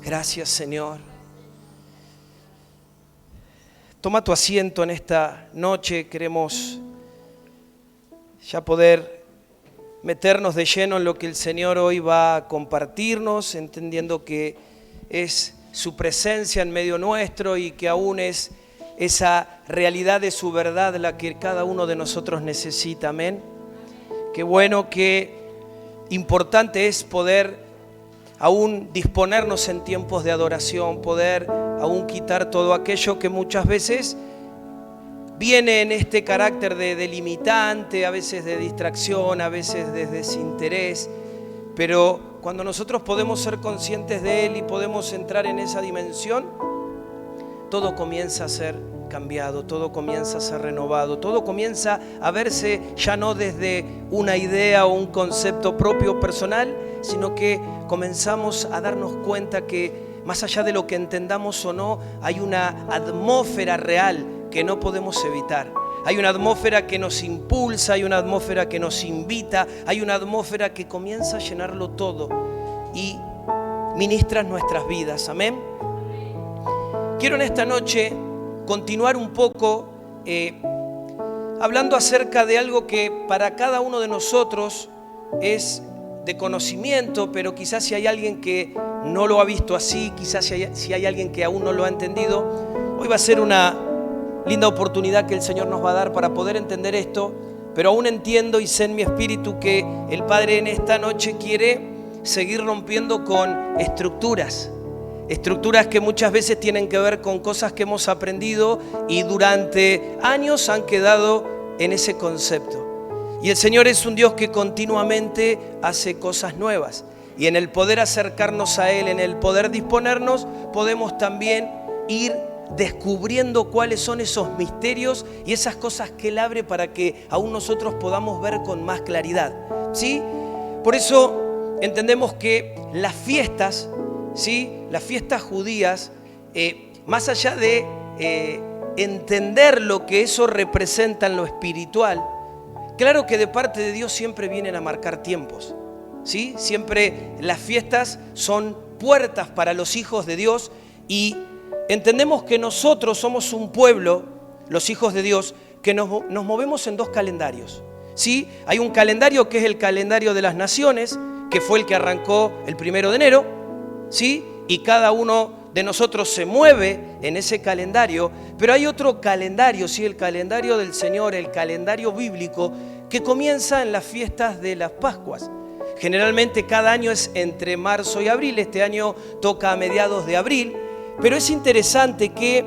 Gracias, Señor. Toma tu asiento en esta noche. Queremos ya poder meternos de lleno en lo que el Señor hoy va a compartirnos, entendiendo que es su presencia en medio nuestro y que aún es esa realidad de su verdad la que cada uno de nosotros necesita. Amén. Qué bueno, qué importante es poder aún disponernos en tiempos de adoración, poder aún quitar todo aquello que muchas veces viene en este carácter de delimitante, a veces de distracción, a veces de desinterés. Pero cuando nosotros podemos ser conscientes de Él y podemos entrar en esa dimensión, todo comienza a ser cambiado, todo comienza a ser renovado, todo comienza a verse ya no desde una idea o un concepto propio personal, sino que comenzamos a darnos cuenta que más allá de lo que entendamos o no, hay una atmósfera real que no podemos evitar. Hay una atmósfera que nos impulsa, hay una atmósfera que nos invita, hay una atmósfera que comienza a llenarlo todo y ministra nuestras vidas. Amén. Quiero en esta noche continuar un poco hablando acerca de algo que para cada uno de nosotros es de conocimiento, pero quizás si hay alguien que no lo ha visto así, quizás si hay alguien que aún no lo ha entendido, hoy va a ser una linda oportunidad que el Señor nos va a dar para poder entender esto, pero aún entiendo y sé en mi espíritu que el Padre en esta noche quiere seguir rompiendo con estructuras que muchas veces tienen que ver con cosas que hemos aprendido y durante años han quedado en ese concepto. Y el Señor es un Dios que continuamente hace cosas nuevas. Y en el poder acercarnos a Él, en el poder disponernos, podemos también ir descubriendo cuáles son esos misterios y esas cosas que Él abre para que aún nosotros podamos ver con más claridad. ¿Sí? Por eso entendemos que las fiestas, ¿sí?, las fiestas judías, más allá de entender lo que eso representa en lo espiritual, claro que de parte de Dios siempre vienen a marcar tiempos, ¿sí? Siempre las fiestas son puertas para los hijos de Dios y entendemos que nosotros somos un pueblo, los hijos de Dios, que nos movemos en dos calendarios, ¿sí? Hay un calendario que es el calendario de las naciones, que fue el que arrancó el 1 de enero, ¿sí? Y cada uno de nosotros se mueve en ese calendario, pero hay otro calendario, ¿sí? El calendario del Señor, el calendario bíblico, que comienza en las fiestas de las Pascuas. Generalmente cada año es entre marzo y abril, este año toca a mediados de abril, pero es interesante que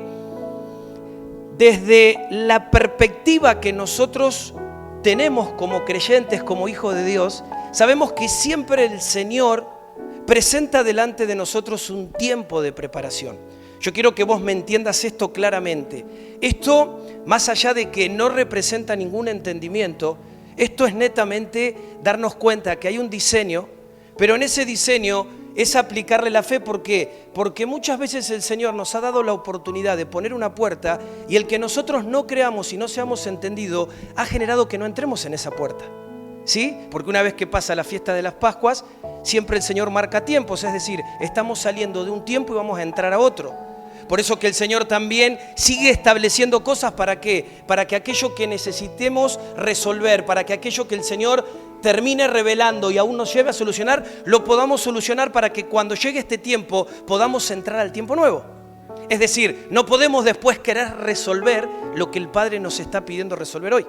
desde la perspectiva que nosotros tenemos como creyentes, como hijos de Dios, sabemos que siempre el Señor presenta delante de nosotros un tiempo de preparación. Yo quiero que vos me entiendas esto claramente. Esto, más allá de que no representa ningún entendimiento, esto es netamente darnos cuenta que hay un diseño, pero en ese diseño es aplicarle la fe. ¿Por qué? Porque muchas veces el Señor nos ha dado la oportunidad de poner una puerta y el que nosotros no creamos y no seamos entendidos ha generado que no entremos en esa puerta. ¿Sí? Porque una vez que pasa la fiesta de las Pascuas, siempre el Señor marca tiempos, es decir, estamos saliendo de un tiempo y vamos a entrar a otro. Por eso que el Señor también sigue estableciendo cosas. ¿Para qué? Para que aquello que necesitemos resolver, para que aquello que el Señor termine revelando y aún nos lleve a solucionar, lo podamos solucionar para que cuando llegue este tiempo podamos entrar al tiempo nuevo. Es decir, no podemos después querer resolver lo que el Padre nos está pidiendo resolver hoy.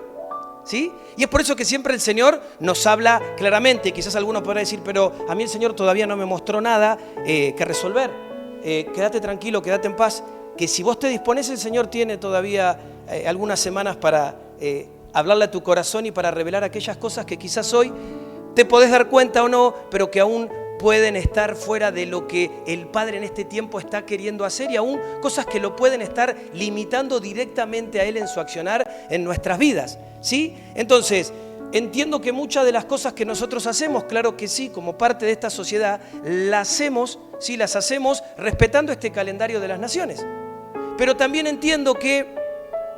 ¿Sí? Y es por eso que siempre el Señor nos habla claramente. Quizás alguno podrá decir, pero a mí el Señor todavía no me mostró nada que resolver. Quédate tranquilo, quédate en paz, que si vos te dispones, el Señor tiene todavía algunas semanas para hablarle a tu corazón y para revelar aquellas cosas que quizás hoy te podés dar cuenta o no, pero que aún pueden estar fuera de lo que el Padre en este tiempo está queriendo hacer y aún cosas que lo pueden estar limitando directamente a Él en su accionar en nuestras vidas, ¿sí? Entonces, entiendo que muchas de las cosas que nosotros hacemos, claro que sí, como parte de esta sociedad, las hacemos respetando este calendario de las naciones. Pero también entiendo que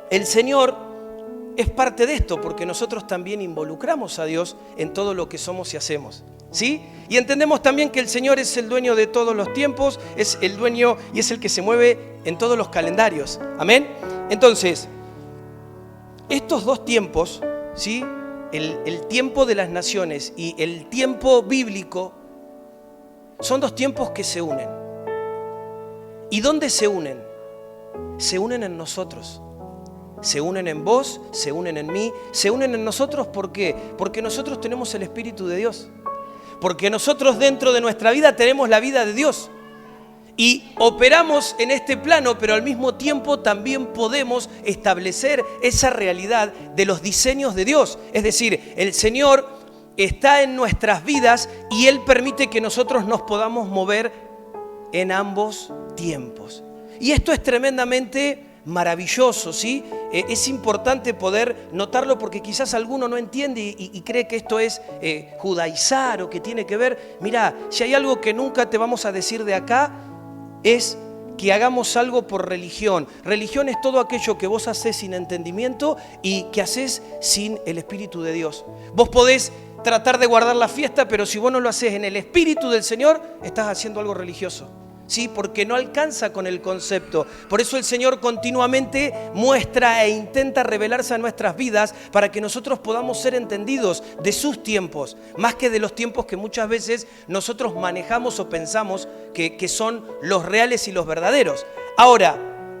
el Señor es parte de esto, porque nosotros también involucramos a Dios en todo lo que somos y hacemos, ¿sí? Y entendemos también que el Señor es el dueño de todos los tiempos, es el dueño y es el que se mueve en todos los calendarios. Amén. Entonces, estos dos tiempos, ¿sí? El tiempo de las naciones y el tiempo bíblico son dos tiempos que se unen. ¿Y dónde se unen? Se unen en nosotros. Se unen en vos, se unen en mí, se unen en nosotros. ¿Por qué? Porque nosotros tenemos el Espíritu de Dios. Porque nosotros dentro de nuestra vida tenemos la vida de Dios. Y operamos en este plano, pero al mismo tiempo también podemos establecer esa realidad de los diseños de Dios. Es decir, el Señor está en nuestras vidas y Él permite que nosotros nos podamos mover en ambos tiempos. Y esto es tremendamente maravilloso, ¿sí? Es importante poder notarlo porque quizás alguno no entiende y cree que esto es judaizar o que tiene que ver. Mira, si hay algo que nunca te vamos a decir de acá, es que hagamos algo por religión. Religión es todo aquello que vos haces sin entendimiento y que haces sin el Espíritu de Dios. Vos podés tratar de guardar la fiesta, pero si vos no lo haces en el Espíritu del Señor, estás haciendo algo religioso. Sí, porque no alcanza con el concepto. Por eso el Señor continuamente muestra e intenta revelarse a nuestras vidas para que nosotros podamos ser entendidos de sus tiempos, más que de los tiempos que muchas veces nosotros manejamos o pensamos que son los reales y los verdaderos. Ahora,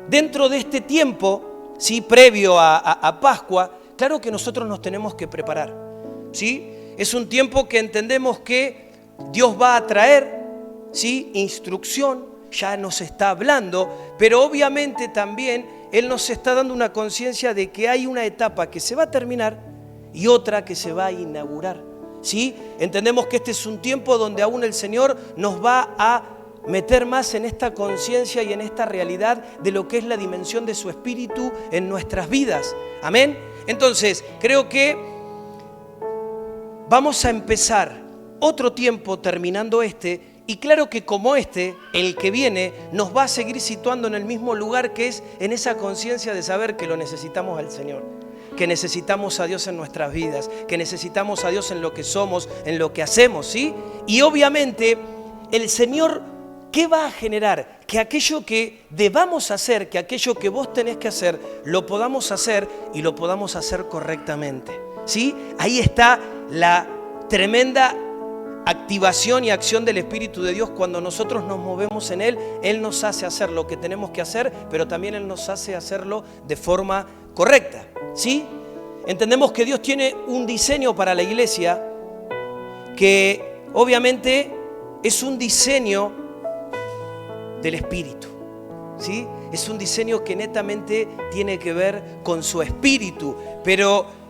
dentro de este tiempo, ¿sí? Previo a Pascua, claro que nosotros nos tenemos que preparar, ¿sí? Es un tiempo que entendemos que Dios va a traer, ¿sí? Instrucción, ya nos está hablando, pero obviamente también Él nos está dando una conciencia de que hay una etapa que se va a terminar y otra que se va a inaugurar, ¿sí? Entendemos que este es un tiempo donde aún el Señor nos va a meter más en esta conciencia y en esta realidad de lo que es la dimensión de su Espíritu en nuestras vidas. Amén. Entonces, creo que vamos a empezar otro tiempo terminando este. Y claro que como el que viene, nos va a seguir situando en el mismo lugar, que es en esa conciencia de saber que lo necesitamos al Señor, que necesitamos a Dios en nuestras vidas, que necesitamos a Dios en lo que somos, en lo que hacemos, ¿sí? Y obviamente el Señor, ¿qué va a generar? Que aquello que debamos hacer, que aquello que vos tenés que hacer, lo podamos hacer y lo podamos hacer correctamente, ¿sí? Ahí está la tremenda activación y acción del Espíritu de Dios. Cuando nosotros nos movemos en Él, Él nos hace hacer lo que tenemos que hacer, pero también Él nos hace hacerlo de forma correcta, ¿sí? Entendemos que Dios tiene un diseño para la iglesia que obviamente es un diseño del Espíritu, ¿sí? Es un diseño que netamente tiene que ver con su Espíritu, pero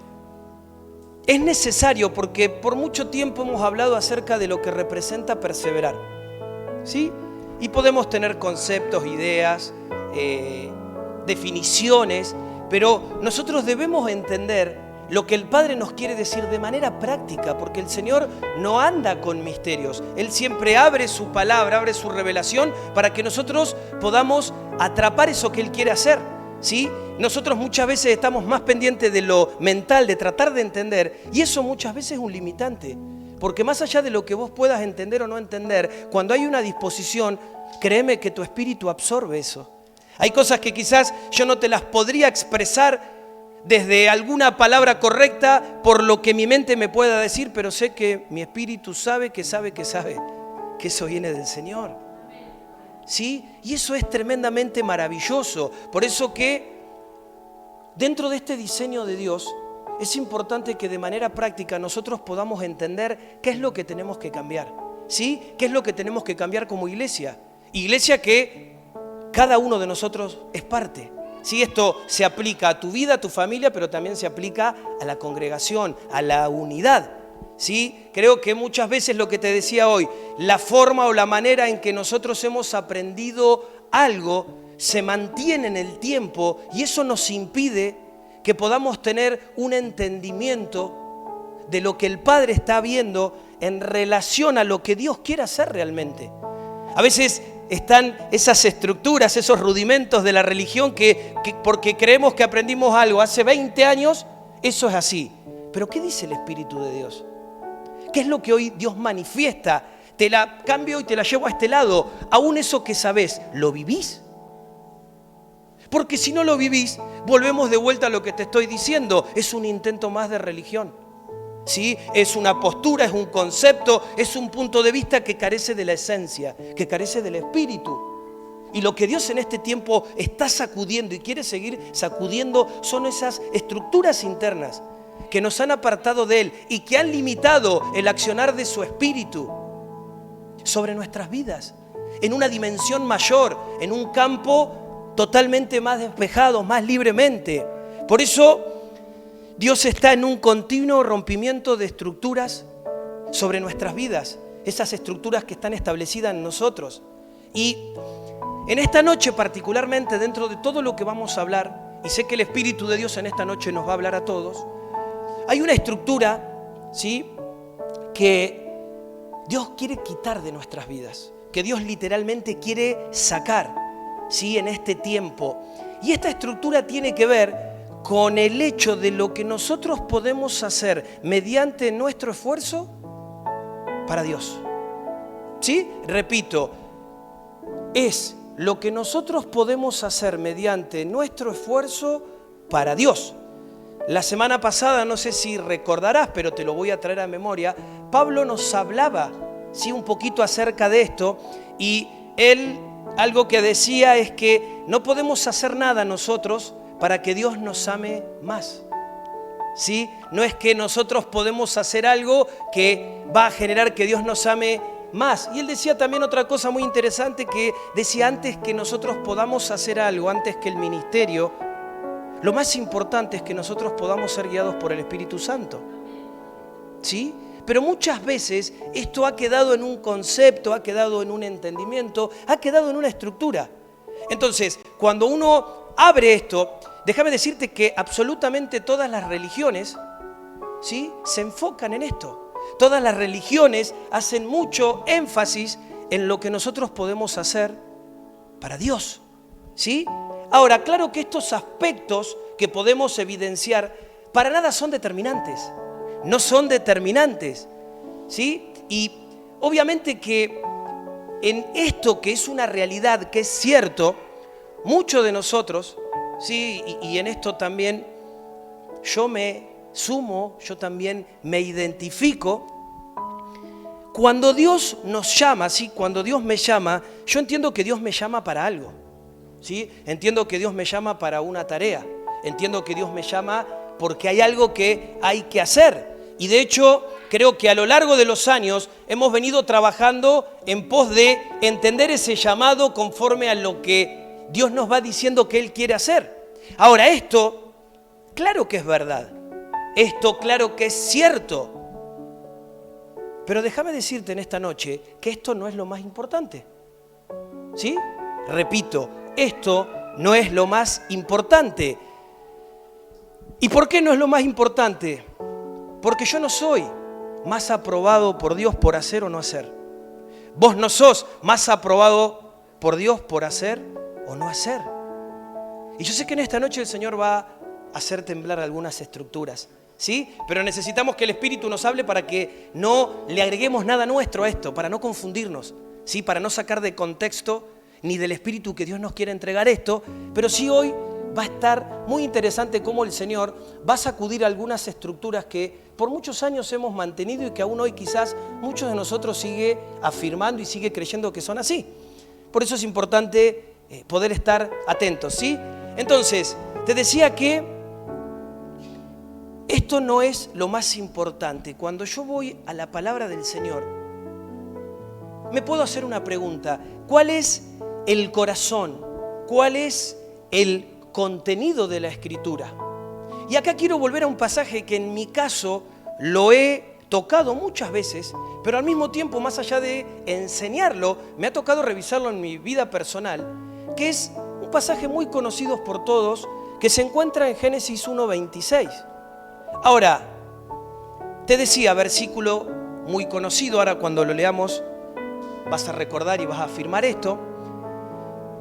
es necesario porque por mucho tiempo hemos hablado acerca de lo que representa perseverar, ¿sí? Y podemos tener conceptos, ideas, definiciones, pero nosotros debemos entender lo que el Padre nos quiere decir de manera práctica, porque el Señor no anda con misterios. Él siempre abre su palabra, abre su revelación para que nosotros podamos atrapar eso que Él quiere hacer, ¿sí? Nosotros muchas veces estamos más pendientes de lo mental, de tratar de entender, y eso muchas veces es un limitante, porque más allá de lo que vos puedas entender o no entender, cuando hay una disposición, créeme que tu espíritu absorbe eso. Hay cosas que quizás yo no te las podría expresar desde alguna palabra correcta por lo que mi mente me pueda decir, pero sé que mi espíritu sabe que eso viene del Señor, ¿sí? Y eso es tremendamente maravilloso. Por eso que dentro de este diseño de Dios es importante que de manera práctica nosotros podamos entender qué es lo que tenemos que cambiar, ¿sí? ¿Qué es lo que tenemos que cambiar como iglesia? Iglesia que cada uno de nosotros es parte, ¿sí? Esto se aplica a tu vida, a tu familia, pero también se aplica a la congregación, a la unidad, ¿sí? Creo que muchas veces lo que te decía hoy, la forma o la manera en que nosotros hemos aprendido algo se mantiene en el tiempo y eso nos impide que podamos tener un entendimiento de lo que el Padre está viendo en relación a lo que Dios quiere hacer realmente. A veces están esas estructuras, esos rudimentos de la religión que porque creemos que aprendimos algo hace 20 años, eso es así. Pero ¿qué dice el Espíritu de Dios? ¿Qué es lo que hoy Dios manifiesta? Te la cambio y te la llevo a este lado. Aún eso que sabés, ¿lo vivís? Porque si no lo vivís, volvemos de vuelta a lo que te estoy diciendo. Es un intento más de religión. ¿Sí? Es una postura, es un concepto, es un punto de vista que carece de la esencia, que carece del espíritu. Y lo que Dios en este tiempo está sacudiendo y quiere seguir sacudiendo son esas estructuras internas que nos han apartado de Él y que han limitado el accionar de su espíritu sobre nuestras vidas, en una dimensión mayor, en un campo totalmente más despejado, más libremente. Por eso Dios está en un continuo rompimiento de estructuras sobre nuestras vidas, esas estructuras que están establecidas en nosotros. Y en esta noche particularmente, dentro de todo lo que vamos a hablar, y sé que el Espíritu de Dios en esta noche nos va a hablar a todos, hay una estructura, ¿sí?, que Dios quiere quitar de nuestras vidas, que Dios literalmente quiere sacar, ¿sí?, en este tiempo. Y esta estructura tiene que ver con el hecho de lo que nosotros podemos hacer mediante nuestro esfuerzo para Dios. ¿Sí? Repito, es lo que nosotros podemos hacer mediante nuestro esfuerzo para Dios. La semana pasada, no sé si recordarás, pero te lo voy a traer a memoria, Pablo nos hablaba, ¿sí?, un poquito acerca de esto, y él algo que decía es que no podemos hacer nada nosotros para que Dios nos ame más. ¿Sí? No es que nosotros podemos hacer algo que va a generar que Dios nos ame más. Y él decía también otra cosa muy interesante, que decía, antes que nosotros podamos hacer algo, antes que el ministerio, lo más importante es que nosotros podamos ser guiados por el Espíritu Santo. ¿Sí? Pero muchas veces esto ha quedado en un concepto, ha quedado en un entendimiento, ha quedado en una estructura. Entonces, cuando uno abre esto, déjame decirte que absolutamente todas las religiones, ¿sí?, se enfocan en esto. Todas las religiones hacen mucho énfasis en lo que nosotros podemos hacer para Dios. ¿Sí? Ahora, claro que estos aspectos que podemos evidenciar para nada son determinantes. No son determinantes. ¿Sí? Y obviamente que en esto que es una realidad, que es cierto, muchos de nosotros, sí, y en esto también yo me sumo, yo también me identifico. Cuando Dios nos llama, ¿sí?, cuando Dios me llama, yo entiendo que Dios me llama para algo, ¿sí? Entiendo que Dios me llama para una tarea, entiendo que Dios me llama porque hay algo que hay que hacer. Y de hecho, creo que a lo largo de los años hemos venido trabajando en pos de entender ese llamado conforme a lo que Dios nos va diciendo que Él quiere hacer. Ahora, esto, claro que es verdad. Esto, claro que es cierto. Pero déjame decirte en esta noche que esto no es lo más importante. ¿Sí? Repito, esto no es lo más importante. ¿Y por qué no es lo más importante? Porque yo no soy más aprobado por Dios por hacer o no hacer. Vos no sos más aprobado por Dios por hacer o no hacer. Y yo sé que en esta noche el Señor va a hacer temblar algunas estructuras, ¿sí? Pero necesitamos que el Espíritu nos hable para que no le agreguemos nada nuestro a esto, para no confundirnos, ¿sí? Para no sacar de contexto ni del Espíritu que Dios nos quiere entregar esto, pero sí hoy va a estar muy interesante cómo el Señor va a sacudir algunas estructuras que por muchos años hemos mantenido y que aún hoy quizás muchos de nosotros sigue afirmando y sigue creyendo que son así. Por eso es importante poder estar atentos, ¿sí? Entonces, te decía que esto no es lo más importante. Cuando yo voy a la palabra del Señor, me puedo hacer una pregunta. ¿Cuál es el corazón? ¿Cuál es el contenido de la Escritura? Y acá quiero volver a un pasaje que en mi caso lo he tocado muchas veces, pero al mismo tiempo, más allá de enseñarlo, me ha tocado revisarlo en mi vida personal, que es un pasaje muy conocido por todos, que se encuentra en Génesis 1:26. Ahora, te decía, versículo muy conocido, ahora cuando lo leamos vas a recordar y vas a afirmar esto,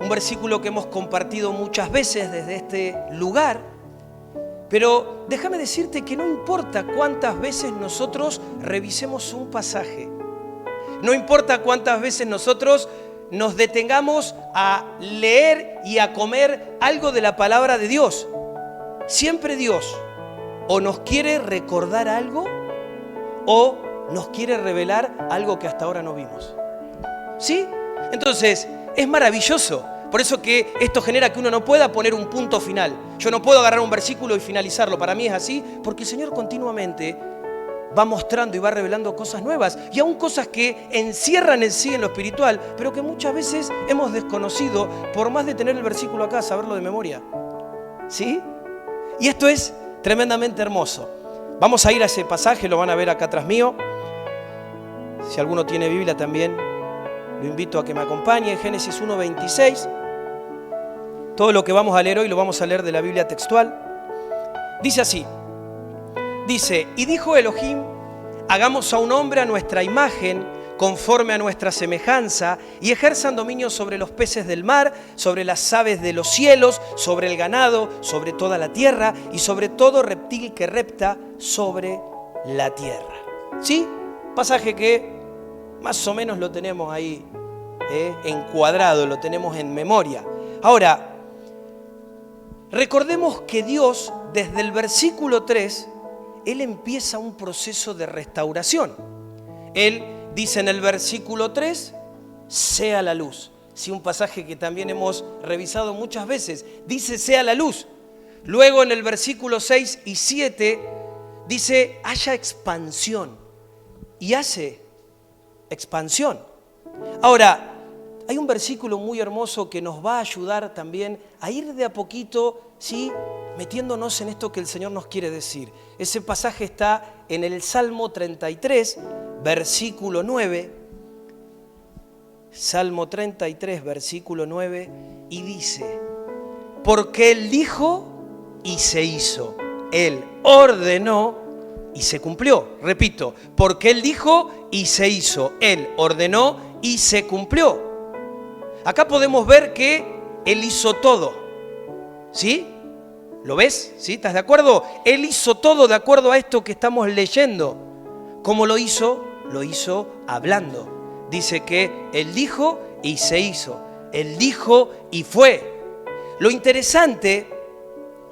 un versículo que hemos compartido muchas veces desde este lugar, Pero déjame decirte que no importa cuántas veces nosotros revisemos un pasaje, no importa cuántas veces nosotros nos detengamos a leer y a comer algo de la palabra de Dios, siempre Dios o nos quiere recordar algo o nos quiere revelar algo que hasta ahora no vimos. ¿Sí? Entonces, es maravilloso. Por eso que esto genera que uno no pueda poner un punto final. Yo no puedo agarrar un versículo y finalizarlo. Para mí es así, porque el Señor continuamente va mostrando y va revelando cosas nuevas. Y aún cosas que encierran en sí en lo espiritual, pero que muchas veces hemos desconocido por más de tener el versículo acá, saberlo de memoria. ¿Sí? Y esto es tremendamente hermoso. Vamos a ir a ese pasaje, lo van a ver acá atrás mío. Si alguno tiene Biblia también, lo invito a que me acompañe. Génesis 1:26. Todo lo que vamos a leer hoy lo vamos a leer de la Biblia textual. Dice así. Dice, y dijo Elohim, hagamos a un hombre a nuestra imagen, conforme a nuestra semejanza, y ejerzan dominio sobre los peces del mar, sobre las aves de los cielos, sobre el ganado, sobre toda la tierra, y sobre todo reptil que repta sobre la tierra. ¿Sí? Pasaje que más o menos lo tenemos ahí encuadrado, lo tenemos en memoria. Ahora, recordemos que Dios, desde el versículo 3, Él empieza un proceso de restauración. Él dice en el versículo 3, sea la luz. Sí, un pasaje que también hemos revisado muchas veces. Dice, sea la luz. Luego en el versículo 6 y 7, dice, haya expansión. Y hace expansión. Ahora, hay un versículo muy hermoso que nos va a ayudar también a ir de a poquito, ¿sí?, metiéndonos en esto que el Señor nos quiere decir. Ese pasaje está en el Salmo 33, versículo 9. Salmo 33, versículo 9, y dice, porque Él dijo y se hizo. Él ordenó y se cumplió. Repito, porque Él dijo y se hizo. Él ordenó y se cumplió. Acá podemos ver que Él hizo todo. ¿Sí? ¿Lo ves? ¿Sí? ¿Estás de acuerdo? Él hizo todo de acuerdo a esto que estamos leyendo. ¿Cómo lo hizo? Lo hizo hablando. Dice que Él dijo y se hizo. Él dijo y fue. Lo interesante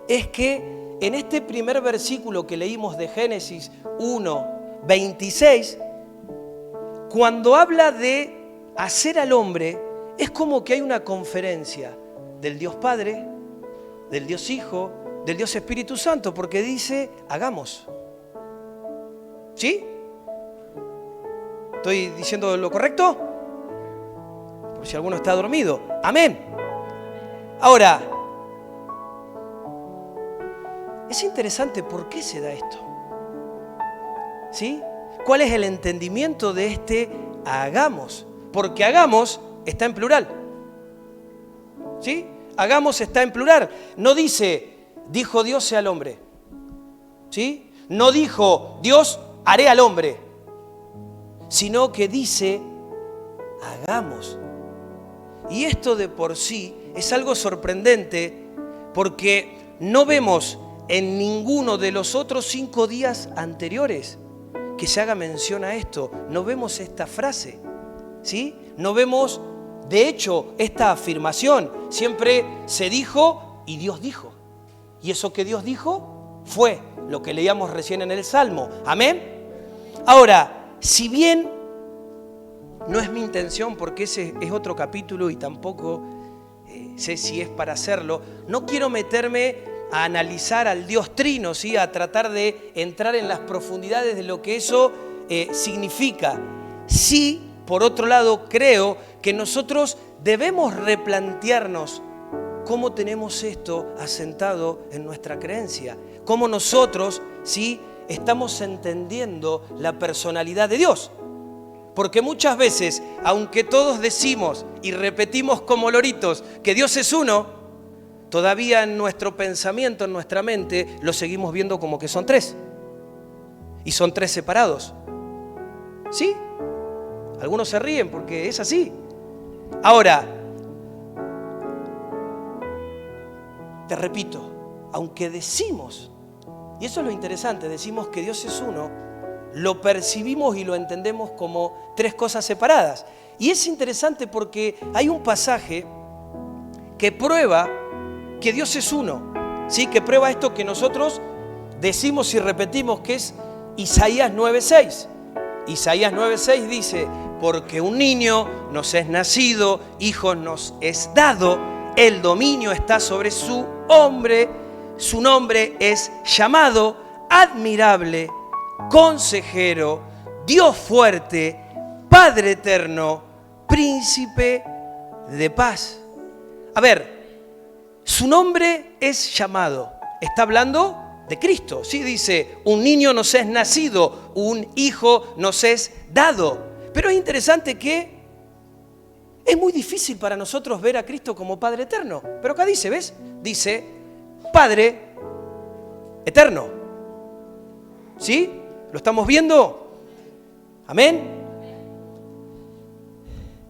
es que en este primer versículo que leímos de Génesis 1:26, cuando habla de hacer al hombre, es como que hay una conferencia del Dios Padre, del Dios Hijo, del Dios Espíritu Santo, porque dice, hagamos. ¿Sí? ¿Estoy diciendo lo correcto? Por si alguno está dormido. Amén. Ahora, es interesante por qué se da esto. ¿Sí? ¿Cuál es el entendimiento de este hagamos? Porque hagamos está en plural. ¿Sí? Hagamos está en plural. No dice, dijo Dios sea al hombre. ¿Sí? No dijo Dios haré al hombre. Sino que dice, hagamos. Y esto de por sí es algo sorprendente porque no vemos en ninguno de los otros 5 días anteriores que se haga mención a esto. No vemos esta frase. ¿Sí? No vemos, de hecho, esta afirmación. Siempre se dijo y Dios dijo. Y eso que Dios dijo fue lo que leíamos recién en el Salmo. Amén. Ahora, si bien no es mi intención, porque ese es otro capítulo y tampoco sé si es para hacerlo, no quiero meterme a analizar al Dios Trino, ¿sí?, a tratar de entrar en las profundidades de lo que eso significa. Sí, por otro lado, creo que nosotros debemos replantearnos cómo tenemos esto asentado en nuestra creencia, cómo nosotros, ¿sí?, estamos entendiendo la personalidad de Dios. Porque muchas veces, aunque todos decimos y repetimos como loritos que Dios es uno, todavía en nuestro pensamiento, en nuestra mente, lo seguimos viendo como que son 3. Y son 3 separados. ¿Sí? Algunos se ríen porque es así. Ahora, te repito, aunque decimos Y eso es lo interesante, decimos que Dios es uno, lo percibimos y lo entendemos como tres cosas separadas. Y es interesante porque hay un pasaje que prueba que Dios es uno, ¿sí? Que prueba esto que nosotros decimos y repetimos, que es Isaías 9:6. Isaías 9:6 dice: porque un niño nos es nacido, hijo nos es dado, el dominio está sobre su hombre, su nombre es llamado admirable, consejero, Dios fuerte, Padre eterno, príncipe de paz. A ver, su nombre es llamado. Está hablando de Cristo. Sí, dice, un niño nos es nacido, un hijo nos es dado. Pero es interesante que es muy difícil para nosotros ver a Cristo como Padre eterno. Pero acá dice, ¿ves? Dice, Padre eterno. ¿Sí? ¿Lo estamos viendo? Amén.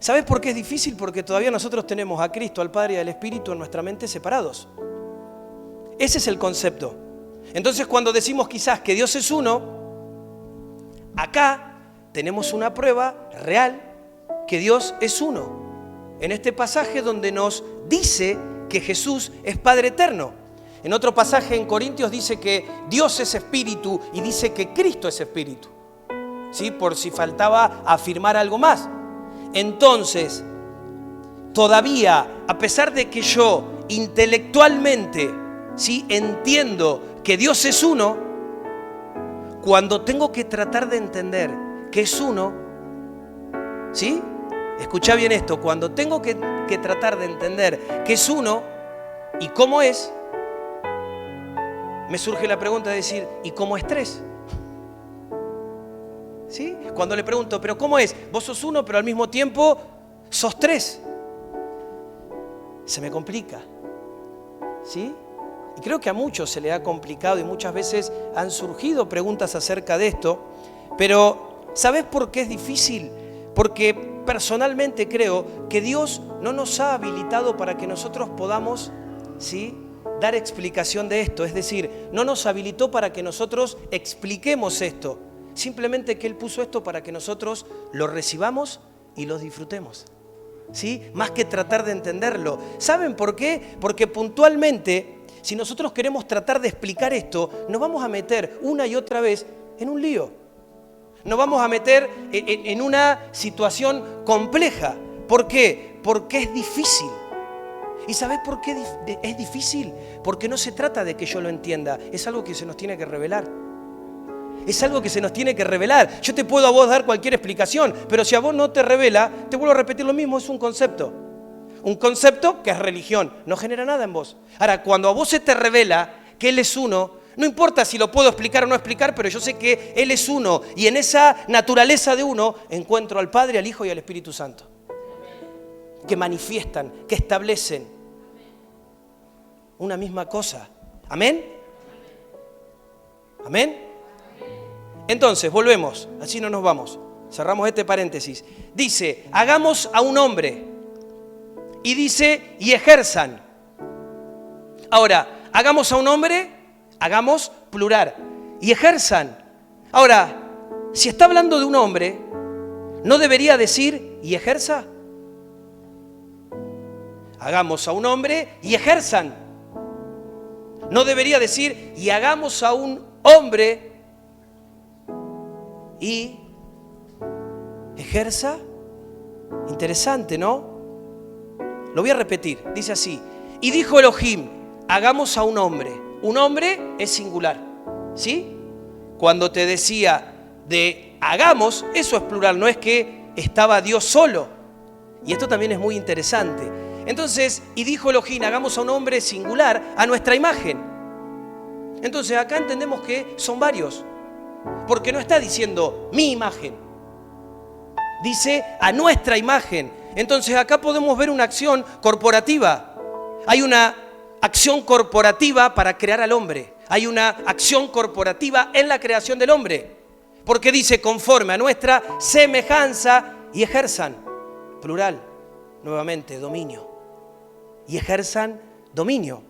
¿Sabes por qué es difícil? Porque todavía nosotros tenemos a Cristo, al Padre y al Espíritu en nuestra mente separados. Ese es el concepto. Entonces, cuando decimos quizás que Dios es uno, acá tenemos una prueba real que Dios es uno. En este pasaje donde nos dice que Jesús es Padre eterno. En otro pasaje en Corintios dice que Dios es espíritu y dice que Cristo es espíritu. ¿Sí? Por si faltaba afirmar algo más. Entonces, todavía, a pesar de que yo intelectualmente, ¿sí?, entiendo que Dios es uno, cuando tengo que tratar de entender que es uno, ¿sí? Escucha bien esto, cuando tengo que tratar de entender que es uno y cómo es, me surge la pregunta de decir, ¿y cómo es tres? ¿Sí? Cuando le pregunto, ¿pero cómo es? Vos sos uno, pero al mismo tiempo sos tres. Se me complica. ¿Sí? Y creo que a muchos se le ha complicado y muchas veces han surgido preguntas acerca de esto. Pero, ¿sabes por qué es difícil? Porque personalmente creo que Dios no nos ha habilitado para que nosotros podamos, ¿sí?, dar explicación de esto. Es decir, no nos habilitó para que nosotros expliquemos esto. Simplemente que Él puso esto para que nosotros lo recibamos y lo disfrutemos. ¿Sí? Más que tratar de entenderlo. ¿Saben por qué? Porque puntualmente, si nosotros queremos tratar de explicar esto, nos vamos a meter una y otra vez en un lío. Nos vamos a meter en una situación compleja. ¿Por qué? Porque es difícil. ¿Y sabes por qué es difícil? Porque no se trata de que yo lo entienda. Es algo que se nos tiene que revelar. Es algo que se nos tiene que revelar. Yo te puedo a vos dar cualquier explicación, pero si a vos no te revela, te vuelvo a repetir lo mismo, es un concepto. Un concepto que es religión, no genera nada en vos. Ahora, cuando a vos se te revela que Él es uno, no importa si lo puedo explicar o no explicar, pero yo sé que Él es uno y en esa naturaleza de uno encuentro al Padre, al Hijo y al Espíritu Santo. Que manifiestan, que establecen una misma cosa. ¿Amén? ¿Amén? Entonces, volvemos, así no nos vamos. Cerramos este paréntesis. Dice, hagamos a un hombre. Y dice, y ejerzan. Ahora, hagamos a un hombre, hagamos plural. Y ejerzan. Ahora, si está hablando de un hombre, ¿no debería decir, y ejerza? Hagamos a un hombre y ejerzan. No debería decir, y hagamos a un hombre y ejerza. Interesante, ¿no? Lo voy a repetir, dice así. Y dijo Elohim, hagamos a un hombre. Un hombre es singular, ¿sí? Cuando te decía de hagamos, eso es plural, no es que estaba Dios solo. Y esto también es muy interesante. Entonces, y dijo Elohim, hagamos a un hombre singular a nuestra imagen. Entonces acá entendemos que son varios. Porque no está diciendo mi imagen. Dice a nuestra imagen. Entonces acá podemos ver una acción corporativa. Hay una acción corporativa para crear al hombre. Hay una acción corporativa en la creación del hombre. Porque dice conforme a nuestra semejanza y ejerzan. Plural, nuevamente, dominio. Y ejerzan dominio.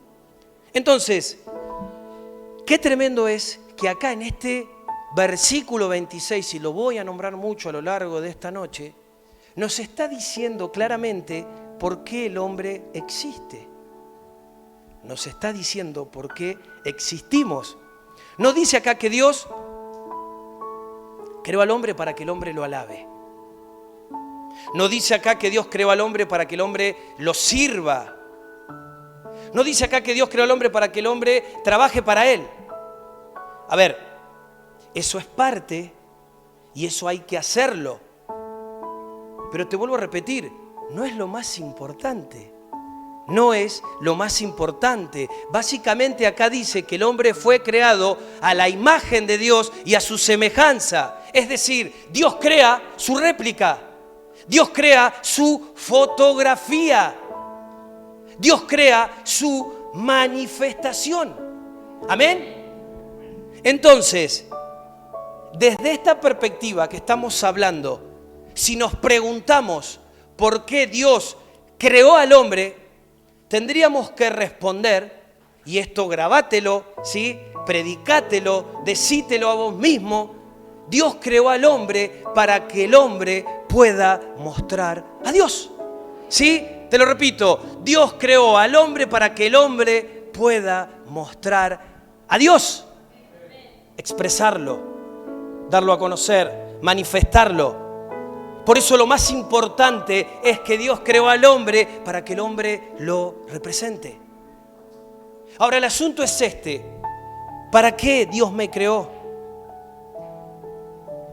Entonces, Qué tremendo es que acá en este versículo 26, y lo voy a nombrar mucho a lo largo de esta noche, nos está diciendo claramente por qué el hombre existe. Nos está diciendo por qué existimos. No dice acá que Dios creó al hombre para que el hombre lo alabe. No dice acá que Dios creó al hombre para que el hombre lo sirva. No dice acá que Dios creó al hombre para que el hombre trabaje para él. A ver, eso es parte y eso hay que hacerlo. Pero te vuelvo a repetir, no es lo más importante. No es lo más importante. Básicamente acá dice que el hombre fue creado a la imagen de Dios y a su semejanza. Es decir, Dios crea su réplica. Dios crea su fotografía. Dios crea su manifestación. Amén. Entonces, desde esta perspectiva que estamos hablando, si nos preguntamos por qué Dios creó al hombre, tendríamos que responder, y esto grabátelo, ¿sí? Predicátelo, decítelo a vos mismo. Dios creó al hombre para que el hombre pueda mostrar a Dios. ¿Sí? Te lo repito, Dios creó al hombre para que el hombre pueda mostrar a Dios. Expresarlo, darlo a conocer, manifestarlo. Por eso lo más importante es que Dios creó al hombre para que el hombre lo represente. Ahora el asunto es este: ¿para qué Dios me creó?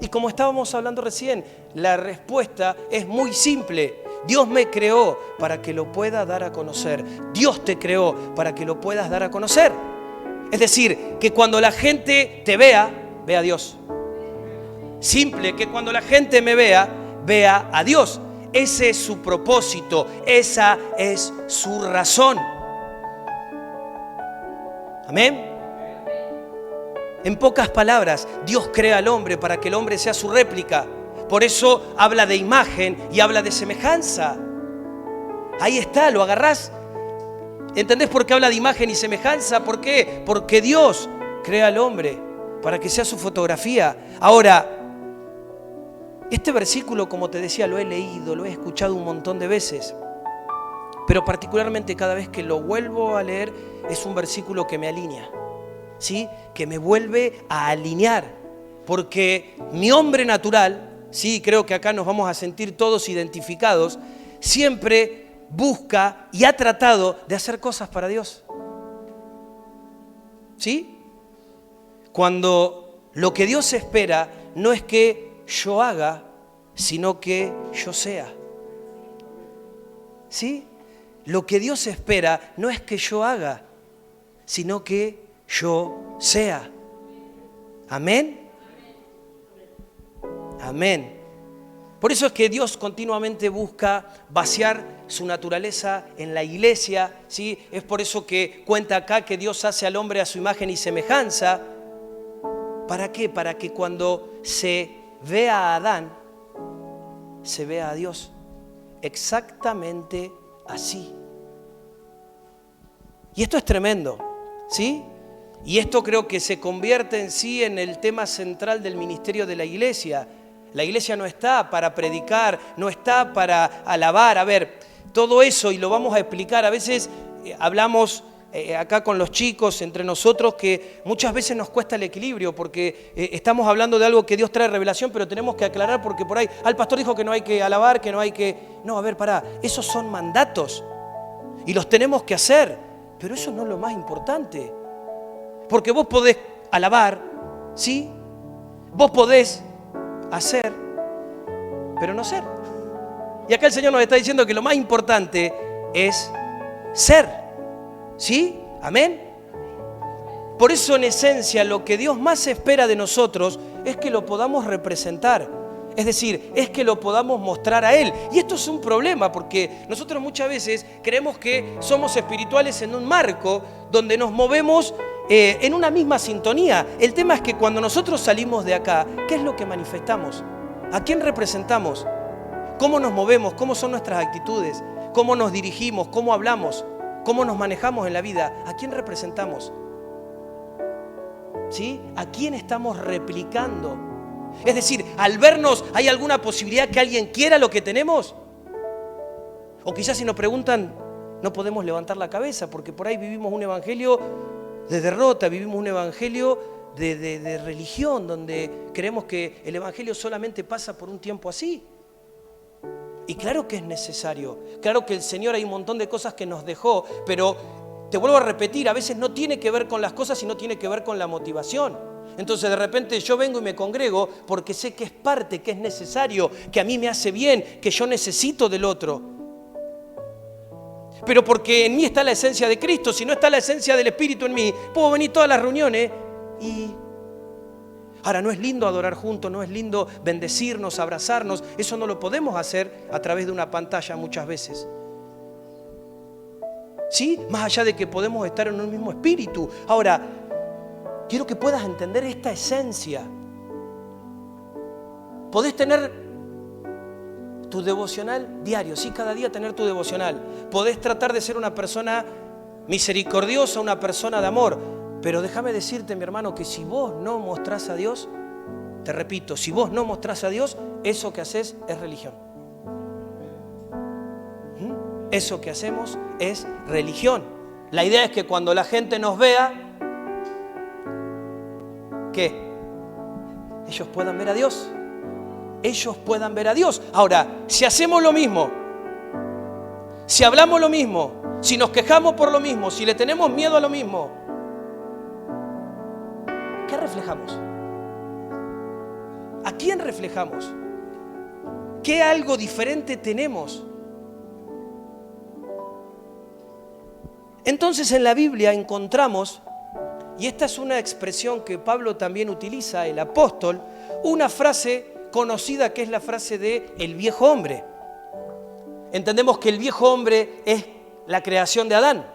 Y como estábamos hablando recién, la respuesta es muy simple. Dios me creó para que lo pueda dar a conocer. Dios te creó para que lo puedas dar a conocer. Es decir, que cuando la gente te vea, vea a Dios. Simple, que cuando la gente me vea, vea a Dios. Ese es su propósito, esa es su razón. Amén. En pocas palabras, Dios crea al hombre para que el hombre sea su réplica. Por eso habla de imagen y habla de semejanza. Ahí está, lo agarrás. ¿Entendés por qué habla de imagen y semejanza? ¿Por qué? Porque Dios crea al hombre para que sea su fotografía. Ahora, este versículo, como te decía, lo he leído, lo he escuchado un montón de veces, pero particularmente cada vez que lo vuelvo a leer es un versículo que me alinea, ¿sí? Que me vuelve a alinear, porque mi hombre natural, sí, creo que acá nos vamos a sentir todos identificados, siempre busca y ha tratado de hacer cosas para Dios, ¿sí? Cuando lo que Dios espera no es que yo haga, sino que yo sea. ¿Sí? Lo que Dios espera no es que yo haga, sino que yo sea. ¿Amén? Amén. Por eso es que Dios continuamente busca vaciar su naturaleza en la iglesia, ¿sí? Es por eso que cuenta acá que Dios hace al hombre a su imagen y semejanza. ¿Para qué? Para que cuando se vea a Adán, se vea a Dios. Exactamente así. Y esto es tremendo, ¿sí? Y esto creo que se convierte en sí en el tema central del ministerio de la iglesia. La iglesia no está para predicar, no está para alabar. A ver, todo eso, y lo vamos a explicar. A veces hablamos acá con los chicos, entre nosotros, que muchas veces nos cuesta el equilibrio porque estamos hablando de algo que Dios trae revelación, pero tenemos que aclarar porque por ahí, el pastor dijo que no hay que alabar, que no hay que... No, a ver, pará, esos son mandatos y los tenemos que hacer, pero eso no es lo más importante. Porque vos podés alabar, ¿sí? Vos podés hacer, pero no ser. Y acá el Señor nos está diciendo que lo más importante es ser. ¿Sí? Amén. Por eso en esencia lo que Dios más espera de nosotros es que lo podamos representar. Es decir, es que lo podamos mostrar a Él. Y esto es un problema porque nosotros muchas veces creemos que somos espirituales en un marco donde nos movemos en una misma sintonía. El tema es que cuando nosotros salimos de acá, ¿qué es lo que manifestamos? ¿A quién representamos? ¿Cómo nos movemos? ¿Cómo son nuestras actitudes? ¿Cómo nos dirigimos? ¿Cómo hablamos? ¿Cómo nos manejamos en la vida? ¿A quién representamos? ¿Sí? ¿A quién estamos replicando? Es decir, al vernos, ¿hay alguna posibilidad que alguien quiera lo que tenemos? O quizás si nos preguntan, no podemos levantar la cabeza porque por ahí vivimos un evangelio de derrota, vivimos un evangelio de religión, donde creemos que el evangelio solamente pasa por un tiempo así. Y claro que es necesario, claro que el Señor hay un montón de cosas que nos dejó, pero te vuelvo a repetir, a veces no tiene que ver con las cosas, sino tiene que ver con la motivación. Entonces de repente yo vengo y me congrego porque sé que es parte, que es necesario, que a mí me hace bien, que yo necesito del otro. Pero porque en mí está la esencia de Cristo, si no está la esencia del Espíritu en mí, puedo venir todas las reuniones y... Ahora, no es lindo adorar juntos, no es lindo bendecirnos, abrazarnos, eso no lo podemos hacer a través de una pantalla muchas veces. ¿Sí? Más allá de que podemos estar en un mismo espíritu. Ahora, quiero que puedas entender esta esencia. Podés tener tu devocional diario, sí, cada día tener tu devocional. Podés tratar de ser una persona misericordiosa, una persona de amor. Pero déjame decirte, mi hermano, que si vos no mostrás a Dios, te repito, si vos no mostrás a Dios, eso que haces es religión. Eso que hacemos es religión. La idea es que cuando la gente nos vea, ¿qué? Ellos puedan ver a Dios. Ellos puedan ver a Dios. Ahora, si hacemos lo mismo, si hablamos lo mismo, si nos quejamos por lo mismo, si le tenemos miedo a lo mismo, ¿qué reflejamos? ¿A quién reflejamos? ¿Qué algo diferente tenemos? Entonces en la Biblia encontramos, y esta es una expresión que Pablo también utiliza, el apóstol, una frase conocida que es la frase de el viejo hombre. Entendemos que el viejo hombre es la creación de Adán.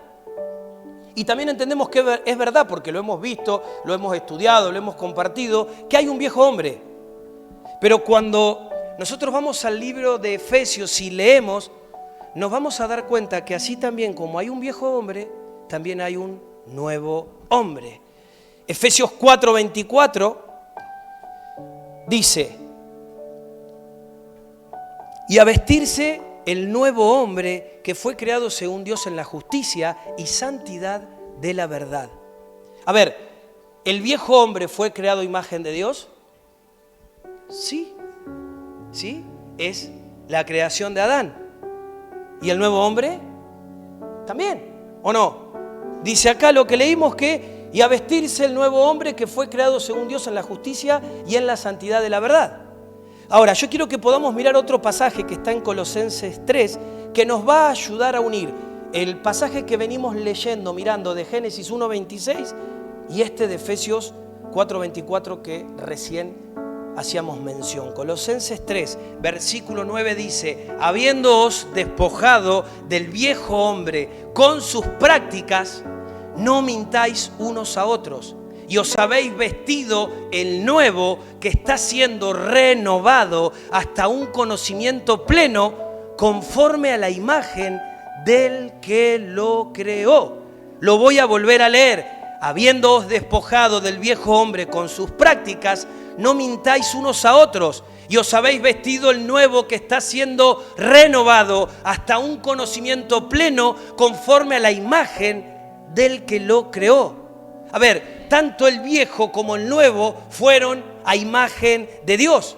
Y también entendemos que es verdad, porque lo hemos visto, lo hemos estudiado, lo hemos compartido, que hay un viejo hombre. Pero cuando nosotros vamos al libro de Efesios y leemos, nos vamos a dar cuenta que así también como hay un viejo hombre, también hay un nuevo hombre. Efesios 4:24 dice, y a vestirse el nuevo hombre que fue creado según Dios en la justicia y santidad de la verdad. A ver, ¿el viejo hombre fue creado a imagen de Dios? Sí, sí, es la creación de Adán. ¿Y el nuevo hombre? También, ¿o no? Dice acá lo que leímos que, y a vestirse el nuevo hombre que fue creado según Dios en la justicia y en la santidad de la verdad. Ahora, yo quiero que podamos mirar otro pasaje que está en Colosenses 3, que nos va a ayudar a unir el pasaje que venimos leyendo, mirando de Génesis 1:26 y este de Efesios 4:24 que recién hacíamos mención. Colosenses 3, versículo 9 dice, habiéndoos despojado del viejo hombre con sus prácticas, no mintáis unos a otros. Y os habéis vestido el nuevo que está siendo renovado hasta un conocimiento pleno conforme a la imagen del que lo creó. Lo voy a volver a leer. Habiéndoos despojado del viejo hombre con sus prácticas, no mintáis unos a otros. Y os habéis vestido el nuevo que está siendo renovado hasta un conocimiento pleno conforme a la imagen del que lo creó. A ver, tanto el viejo como el nuevo fueron a imagen de Dios.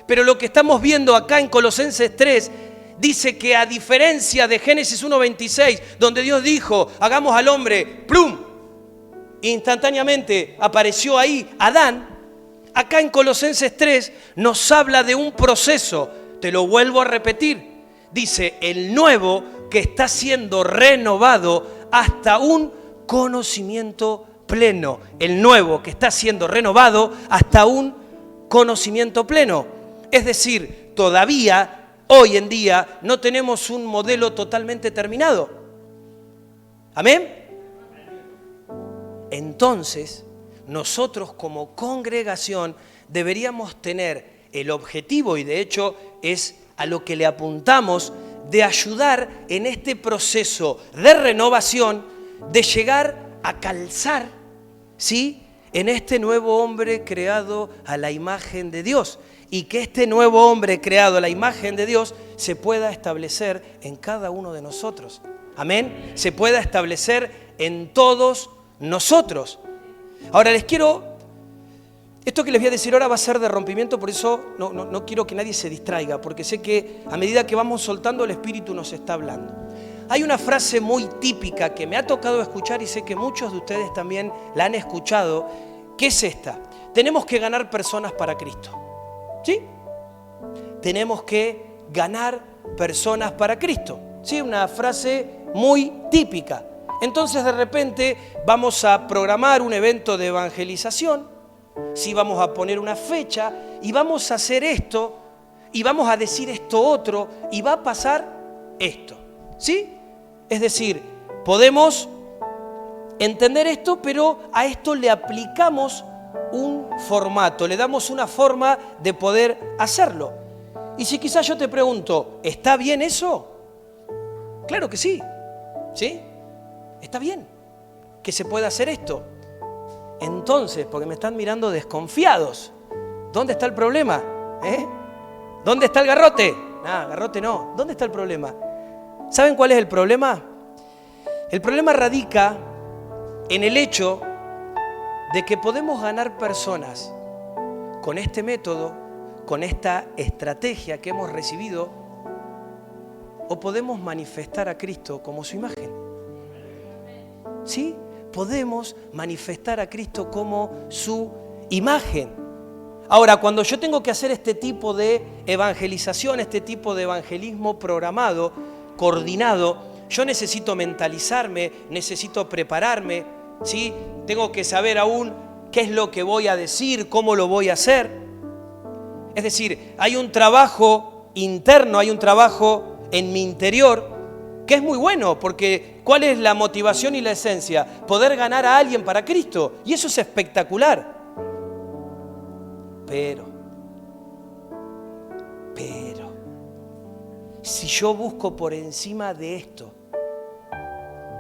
Pero lo que estamos viendo acá en Colosenses 3 dice que a diferencia de Génesis 1:26, donde Dios dijo, hagamos al hombre, ¡plum! Instantáneamente apareció ahí Adán. Acá en Colosenses 3 nos habla de un proceso. Te lo vuelvo a repetir. Dice, el nuevo que está siendo renovado hasta un conocimiento pleno. El nuevo que está siendo renovado hasta un conocimiento pleno. Es decir, todavía, hoy en día, no tenemos un modelo totalmente terminado. ¿Amén? Entonces, nosotros como congregación deberíamos tener el objetivo, y de hecho es a lo que le apuntamos, de ayudar en este proceso de renovación, de llegar a calzar, ¿sí?, en este nuevo hombre creado a la imagen de Dios, y que este nuevo hombre creado a la imagen de Dios se pueda establecer en cada uno de nosotros. Amén. Se pueda establecer en todos nosotros. Ahora esto que les voy a decir ahora va a ser de rompimiento, por eso no quiero que nadie se distraiga, porque sé que a medida que vamos soltando el Espíritu nos está hablando. Hay una frase muy típica que me ha tocado escuchar y sé que muchos de ustedes también la han escuchado, que es esta: tenemos que ganar personas para Cristo. ¿Sí? Tenemos que ganar personas para Cristo. ¿Sí? Una frase muy típica. Entonces de repente vamos a programar un evento de evangelización, ¿sí? Vamos a poner una fecha y vamos a hacer esto y vamos a decir esto otro y va a pasar esto. ¿Sí? Es decir, podemos entender esto, pero a esto le aplicamos un formato, le damos una forma de poder hacerlo. Y si quizás yo te pregunto, ¿está bien eso? Claro que sí. ¿Sí? Está bien que se pueda hacer esto. Entonces, porque me están mirando desconfiados, ¿dónde está el problema? ¿Dónde está el garrote? Garrote no. ¿Dónde está el problema? ¿Saben cuál es el problema? El problema radica en el hecho de que podemos ganar personas con este método, con esta estrategia que hemos recibido, o podemos manifestar a Cristo como su imagen. ¿Sí? Podemos manifestar a Cristo como su imagen. Ahora, cuando yo tengo que hacer este tipo de evangelización, este tipo de evangelismo programado, coordinado, yo necesito mentalizarme, necesito prepararme, ¿sí? Tengo que saber aún qué es lo que voy a decir, cómo lo voy a hacer. Es decir, hay un trabajo interno, hay un trabajo en mi interior que es muy bueno, porque ¿cuál es la motivación y la esencia? Poder ganar a alguien para Cristo, y eso es espectacular. Pero, si yo busco por encima de esto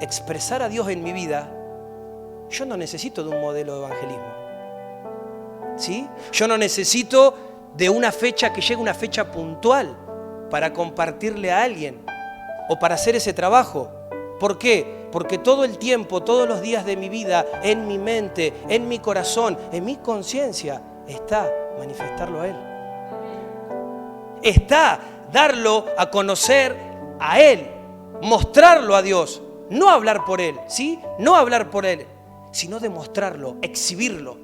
expresar a Dios en mi vida, yo no necesito de un modelo de evangelismo. ¿Sí? Yo no necesito de una fecha que llegue una fecha puntual para compartirle a alguien o para hacer ese trabajo. ¿Por qué? Porque todo el tiempo, todos los días de mi vida, en mi mente, en mi corazón, en mi conciencia, está manifestarlo a Él. Está darlo a conocer a Él, mostrarlo a Dios, no hablar por Él, ¿sí? No hablar por Él, sino demostrarlo, exhibirlo.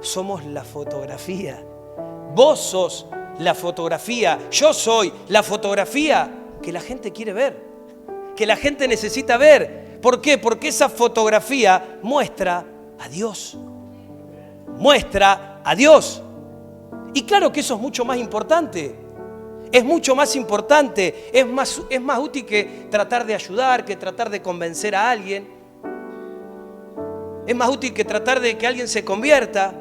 Somos la fotografía. Vos sos la fotografía. Yo soy la fotografía que la gente quiere ver, que la gente necesita ver. ¿Por qué? Porque esa fotografía muestra a Dios. Muestra a Dios. Y claro que eso es mucho más importante. Es mucho más importante. Es más útil que tratar de ayudar, que tratar de convencer a alguien. Es más útil que tratar de que alguien se convierta.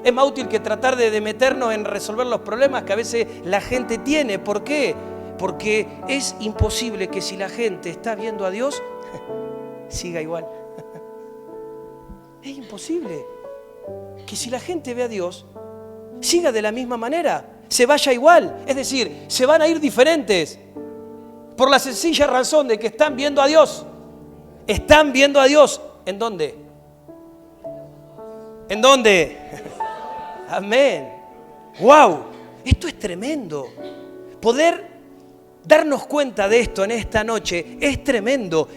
Es más útil que tratar de meternos en resolver los problemas que a veces la gente tiene. ¿Por qué? Porque es imposible que si la gente está viendo a Dios, siga igual. Es imposible que si la gente ve a Dios, siga de la misma manera, se vaya igual. Es decir, se van a ir diferentes. Por la sencilla razón de que están viendo a Dios. Están viendo a Dios. ¿En dónde? ¿En dónde? Amén. ¡Wow! Esto es tremendo. Poder darnos cuenta de esto en esta noche es tremendo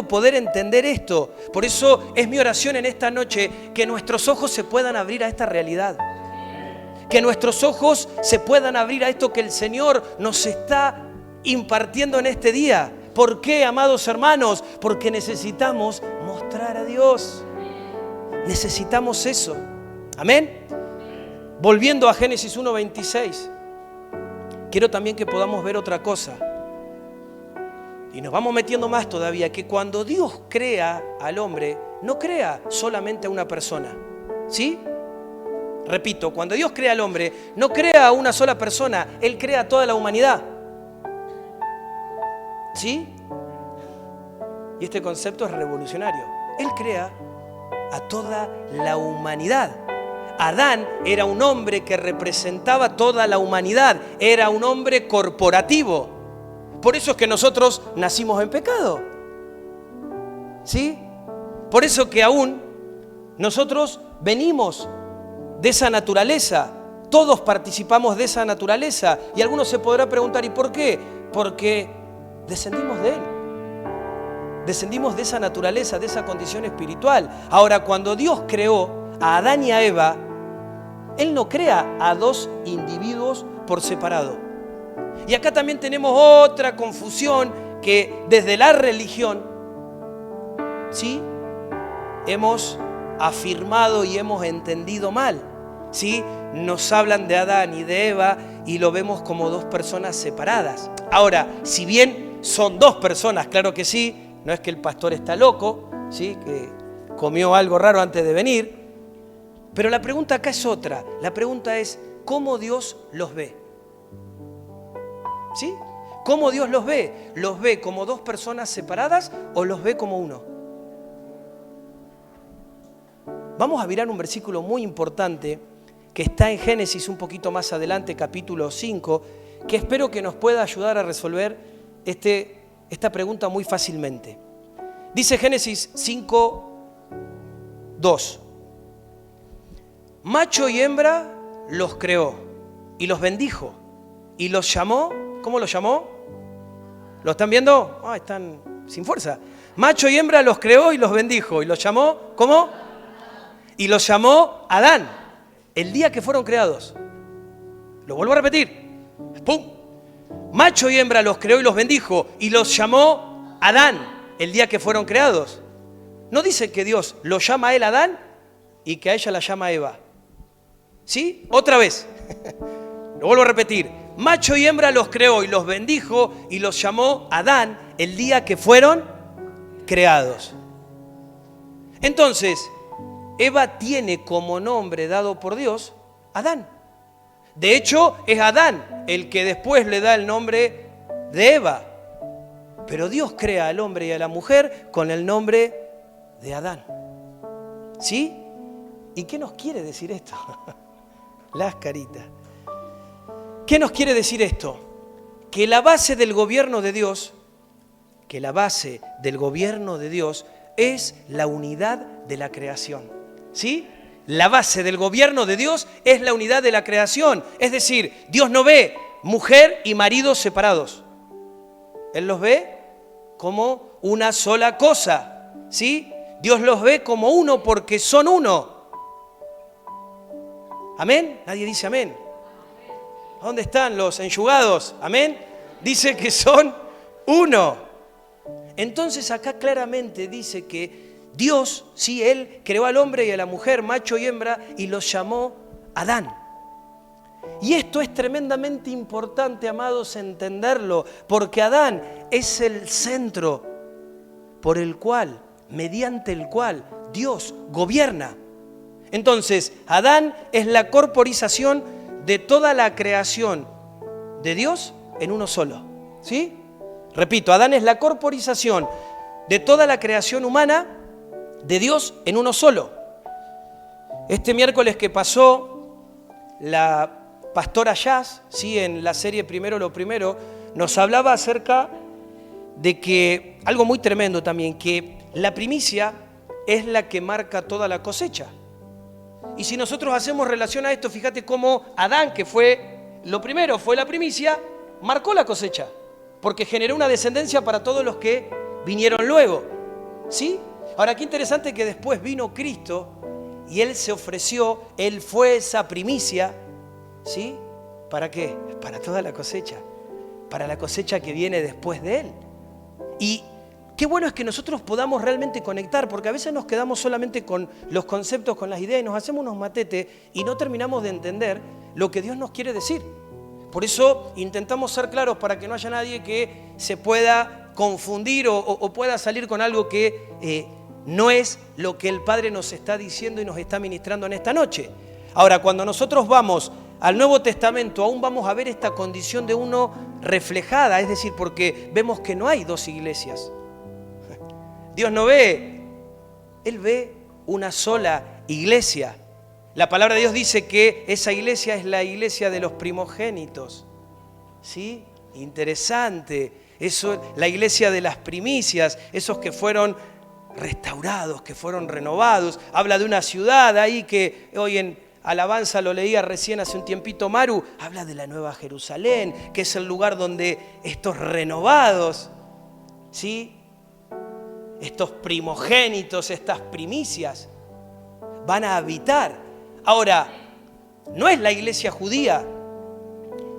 poder entender esto. Por eso es mi oración en esta noche que nuestros ojos se puedan abrir a esta realidad. Que nuestros ojos se puedan abrir a esto que el Señor nos está impartiendo en este día. ¿Por qué, amados hermanos? Porque necesitamos mostrar a Dios. Necesitamos eso. Amén. Volviendo a Génesis 1:26. Quiero también que podamos ver otra cosa. Y nos vamos metiendo más todavía, que cuando Dios crea al hombre, no crea solamente a una persona. ¿Sí? Repito, cuando Dios crea al hombre, no crea a una sola persona, Él crea a toda la humanidad. ¿Sí? Y este concepto es revolucionario. Él crea a toda la humanidad. Adán era un hombre que representaba toda la humanidad, era un hombre corporativo. Por eso es que nosotros nacimos en pecado. ¿Sí? Por eso que aún nosotros venimos de esa naturaleza. Todos participamos de esa naturaleza. Y alguno se podrá preguntar, ¿y por qué? Porque descendimos de él. Descendimos de esa naturaleza, de esa condición espiritual. Ahora, cuando Dios creó a Adán y a Eva, Él no crea a dos individuos por separado. Y acá también tenemos otra confusión que desde la religión, ¿sí?, hemos afirmado y hemos entendido mal. ¿Sí? Nos hablan de Adán y de Eva y lo vemos como dos personas separadas. Ahora, si bien son dos personas, claro que sí, no es que el pastor está loco, ¿sí?, que comió algo raro antes de venir, pero la pregunta acá es otra. La pregunta es, ¿cómo Dios los ve? ¿Sí? ¿Cómo Dios los ve? ¿Los ve como dos personas separadas o los ve como uno? Vamos a mirar un versículo muy importante que está en Génesis un poquito más adelante, capítulo 5, que espero que nos pueda ayudar a resolver esta pregunta muy fácilmente. Dice Génesis 5, 2. Macho y hembra los creó y los bendijo y los llamó. ¿Cómo los llamó? ¿Lo están viendo? Están sin fuerza. Macho y hembra los creó y los bendijo y los llamó. ¿Cómo? Y los llamó Adán, el día que fueron creados. Lo vuelvo a repetir. ¡Pum! Macho y hembra los creó y los bendijo y los llamó Adán, el día que fueron creados. No dice que Dios lo llama a él Adán y que a ella la llama Eva. ¿Sí? Otra vez. Lo vuelvo a repetir. Macho y hembra los creó y los bendijo y los llamó Adán el día que fueron creados. Entonces, Eva tiene como nombre dado por Dios Adán. De hecho, es Adán el que después le da el nombre de Eva. Pero Dios crea al hombre y a la mujer con el nombre de Adán. ¿Sí? ¿Y qué nos quiere decir esto? Las caritas. ¿Qué nos quiere decir esto? Que la base del gobierno de Dios, es la unidad de la creación. ¿Sí? La base del gobierno de Dios es la unidad de la creación. Es decir, Dios no ve mujer y marido separados. Él los ve como una sola cosa. ¿Sí? Dios los ve como uno porque son uno. ¿Amén? Nadie dice amén. ¿Dónde están los enjugados? ¿Amén? Dice que son uno. Entonces acá claramente dice que Dios, sí, Él creó al hombre y a la mujer, macho y hembra, y los llamó Adán. Y esto es tremendamente importante, amados, entenderlo, porque Adán es el centro por el cual, mediante el cual Dios gobierna. Entonces, Adán es la corporización de toda la creación de Dios en uno solo. ¿Sí? Repito, Adán es la corporización de toda la creación humana de Dios en uno solo. Este miércoles que pasó, la pastora Jazz, ¿sí?, en la serie Primero lo Primero, nos hablaba acerca de que, algo muy tremendo también, que la primicia es la que marca toda la cosecha. Y si nosotros hacemos relación a esto, fíjate cómo Adán, que fue lo primero, fue la primicia, marcó la cosecha, porque generó una descendencia para todos los que vinieron luego. ¿Sí? Ahora, qué interesante que después vino Cristo y Él se ofreció, Él fue esa primicia, ¿sí? ¿Para qué? Para toda la cosecha, para la cosecha que viene después de Él. Y qué bueno es que nosotros podamos realmente conectar, porque a veces nos quedamos solamente con los conceptos, con las ideas, y nos hacemos unos matetes y no terminamos de entender lo que Dios nos quiere decir. Por eso intentamos ser claros para que no haya nadie que se pueda confundir o pueda salir con algo que no es lo que el Padre nos está diciendo y nos está ministrando en esta noche. Ahora, cuando nosotros vamos al Nuevo Testamento, aún vamos a ver esta condición de uno reflejada, es decir, porque vemos que no hay dos iglesias. Dios no ve, Él ve una sola iglesia. La palabra de Dios dice que esa iglesia es la iglesia de los primogénitos. ¿Sí? Interesante. Eso, la iglesia de las primicias, esos que fueron restaurados, que fueron renovados. Habla de una ciudad ahí que hoy en alabanza lo leía recién hace un tiempito Maru. Habla de la Nueva Jerusalén, que es el lugar donde estos renovados, ¿sí?, estos primogénitos, estas primicias, van a habitar. Ahora, no es la iglesia judía,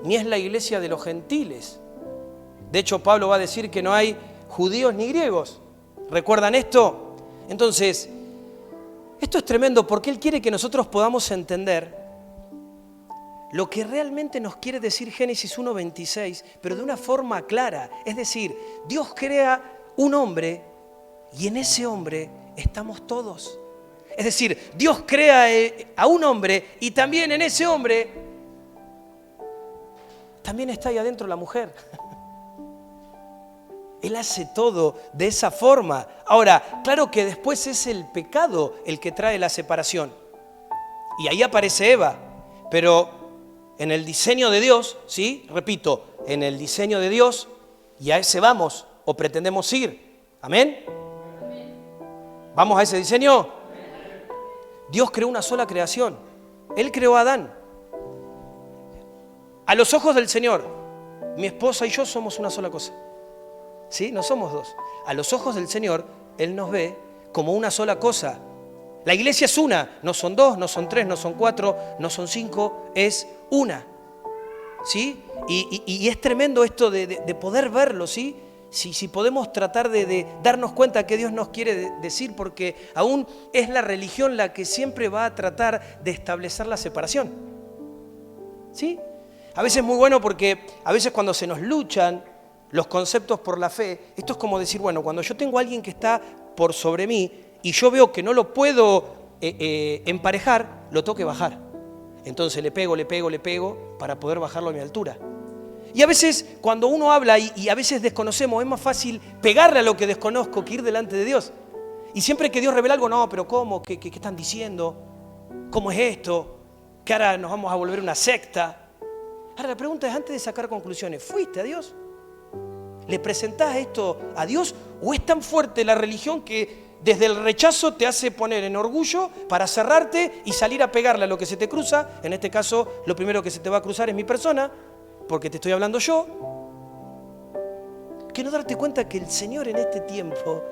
ni es la iglesia de los gentiles. De hecho, Pablo va a decir que no hay judíos ni griegos. ¿Recuerdan esto? Entonces, esto es tremendo porque Él quiere que nosotros podamos entender lo que realmente nos quiere decir Génesis 1:26, pero de una forma clara. Es decir, Dios crea un hombre y en ese hombre estamos todos. Es decir, Dios crea a un hombre y también en ese hombre también está ahí adentro la mujer. Él hace todo de esa forma. Ahora, claro que después es el pecado el que trae la separación. Y ahí aparece Eva. Pero en el diseño de Dios, ¿sí? Repito, en el diseño de Dios, y a ese vamos o pretendemos ir. ¿Amén? ¿Vamos a ese diseño? Dios creó una sola creación. Él creó a Adán. A los ojos del Señor, mi esposa y yo somos una sola cosa. ¿Sí? No somos dos. A los ojos del Señor, Él nos ve como una sola cosa. La iglesia es una, no son dos, no son tres, no son cuatro, no son cinco, es una. ¿Sí? Y es tremendo esto de poder verlo, ¿sí? Si podemos tratar de darnos cuenta que Dios nos quiere decir, porque aún es la religión la que siempre va a tratar de establecer la separación. ¿Sí? A veces es muy bueno porque a veces cuando se nos luchan los conceptos por la fe, esto es como decir, bueno, cuando yo tengo a alguien que está por sobre mí y yo veo que no lo puedo emparejar, lo tengo que bajar. Entonces le pego para poder bajarlo a mi altura. Y a veces cuando uno habla y a veces desconocemos, es más fácil pegarle a lo que desconozco que ir delante de Dios. Y siempre que Dios revela algo, no, pero ¿cómo? ¿Qué están diciendo? ¿Cómo es esto? ¿Que ahora nos vamos a volver una secta? Ahora la pregunta es, antes de sacar conclusiones, ¿fuiste a Dios? ¿Le presentás esto a Dios? ¿O es tan fuerte la religión que desde el rechazo te hace poner en orgullo para cerrarte y salir a pegarle a lo que se te cruza? En este caso, lo primero que se te va a cruzar es mi persona, porque te estoy hablando yo. Que no darte cuenta que el Señor en este tiempo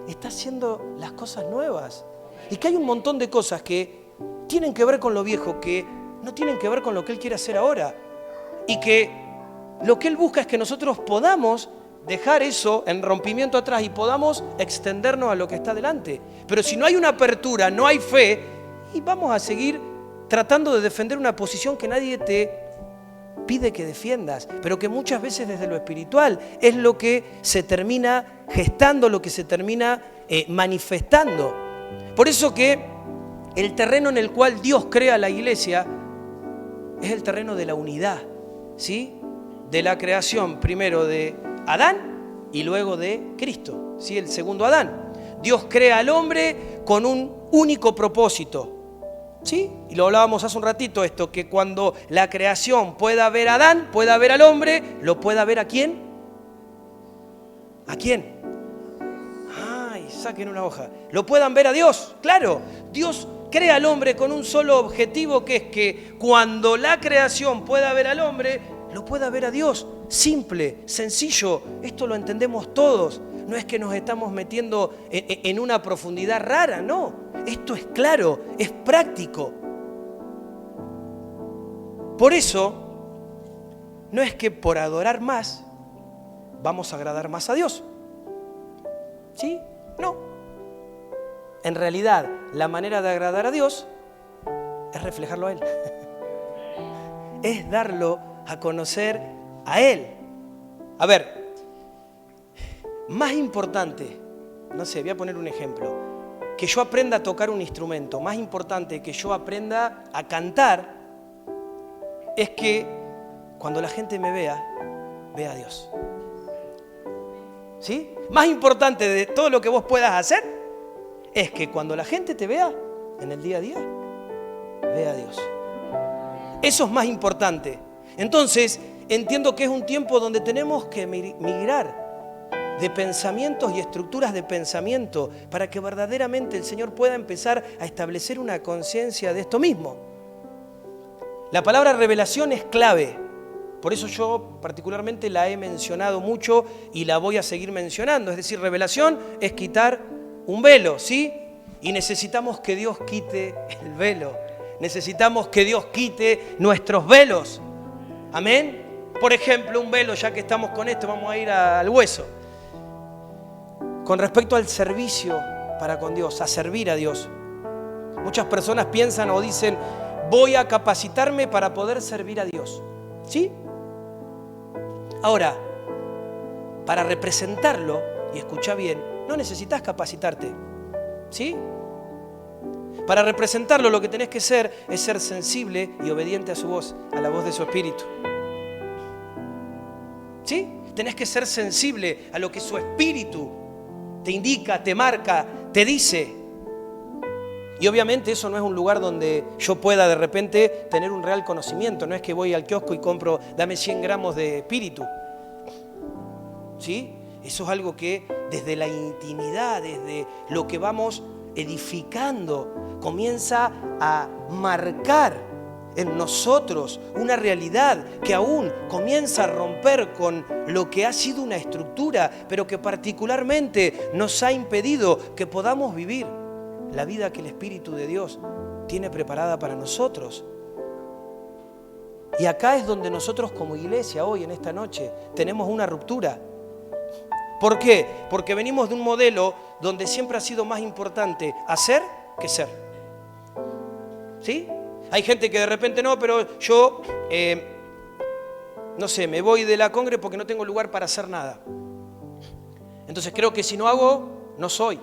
está haciendo las cosas nuevas. Y que hay un montón de cosas que tienen que ver con lo viejo, que no tienen que ver con lo que Él quiere hacer ahora. Y que lo que Él busca es que nosotros podamos dejar eso en rompimiento atrás y podamos extendernos a lo que está delante. Pero si no hay una apertura, no hay fe, y vamos a seguir tratando de defender una posición que nadie te pide que defiendas, pero que muchas veces desde lo espiritual es lo que se termina gestando, lo que se termina manifestando. Por eso que el terreno en el cual Dios crea la iglesia es el terreno de la unidad, ¿sí? De la creación primero de Adán y luego de Cristo, ¿sí? El segundo Adán. Dios crea al hombre con un único propósito, ¿sí? Y lo hablábamos hace un ratito esto, que cuando la creación pueda ver a Adán, pueda ver al hombre, ¿lo pueda ver a quién? ¿A quién? Ay, saquen una hoja. Lo puedan ver a Dios, claro. Dios crea al hombre con un solo objetivo, que es que cuando la creación pueda ver al hombre, lo pueda ver a Dios. Simple, sencillo, esto lo entendemos todos. No es que nos estamos metiendo en una profundidad rara, no. Esto es claro, es práctico. Por eso, no es que por adorar más vamos a agradar más a Dios. ¿Sí? No. En realidad, la manera de agradar a Dios es reflejarlo a Él. Es darlo a conocer a Él. A ver, más importante, no sé, voy a poner un ejemplo, que yo aprenda a tocar un instrumento, más importante que yo aprenda a cantar, es que cuando la gente me vea, vea a Dios. ¿Sí? Más importante de todo lo que vos puedas hacer, es que cuando la gente te vea en el día a día, vea a Dios. Eso es más importante. Entonces, entiendo que es un tiempo donde tenemos que migrar de pensamientos y estructuras de pensamiento para que verdaderamente el Señor pueda empezar a establecer una conciencia de esto mismo. La palabra revelación es clave. Por eso yo particularmente la he mencionado mucho y la voy a seguir mencionando. Es decir, revelación es quitar un velo, ¿sí? Y necesitamos que Dios quite el velo. Necesitamos que Dios quite nuestros velos. Amén. Por ejemplo, un velo, ya que estamos con esto, vamos a ir al hueso. Con respecto al servicio para con Dios, a servir a Dios. Muchas personas piensan o dicen, voy a capacitarme para poder servir a Dios. ¿Sí? Ahora, para representarlo, y escucha bien, no necesitas capacitarte. ¿Sí? Para representarlo lo que tenés que ser es ser sensible y obediente a su voz, a la voz de su espíritu. ¿Sí? Tenés que ser sensible a lo que su espíritu te indica, te marca, te dice. Y obviamente eso no es un lugar donde yo pueda de repente tener un real conocimiento. No es que voy al kiosco y compro, dame 100 gramos de espíritu. ¿Sí? Eso es algo que desde la intimidad, desde lo que vamos edificando, comienza a marcar en nosotros una realidad que aún comienza a romper con lo que ha sido una estructura, pero que particularmente nos ha impedido que podamos vivir la vida que el Espíritu de Dios tiene preparada para nosotros. Y acá es donde nosotros como iglesia hoy, en esta noche, tenemos una ruptura. ¿Por qué? Porque venimos de un modelo donde siempre ha sido más importante hacer que ser. ¿Sí? Hay gente que de repente no, pero yo, no sé, me voy de la congre porque no tengo lugar para hacer nada. Entonces creo que si no hago, no soy.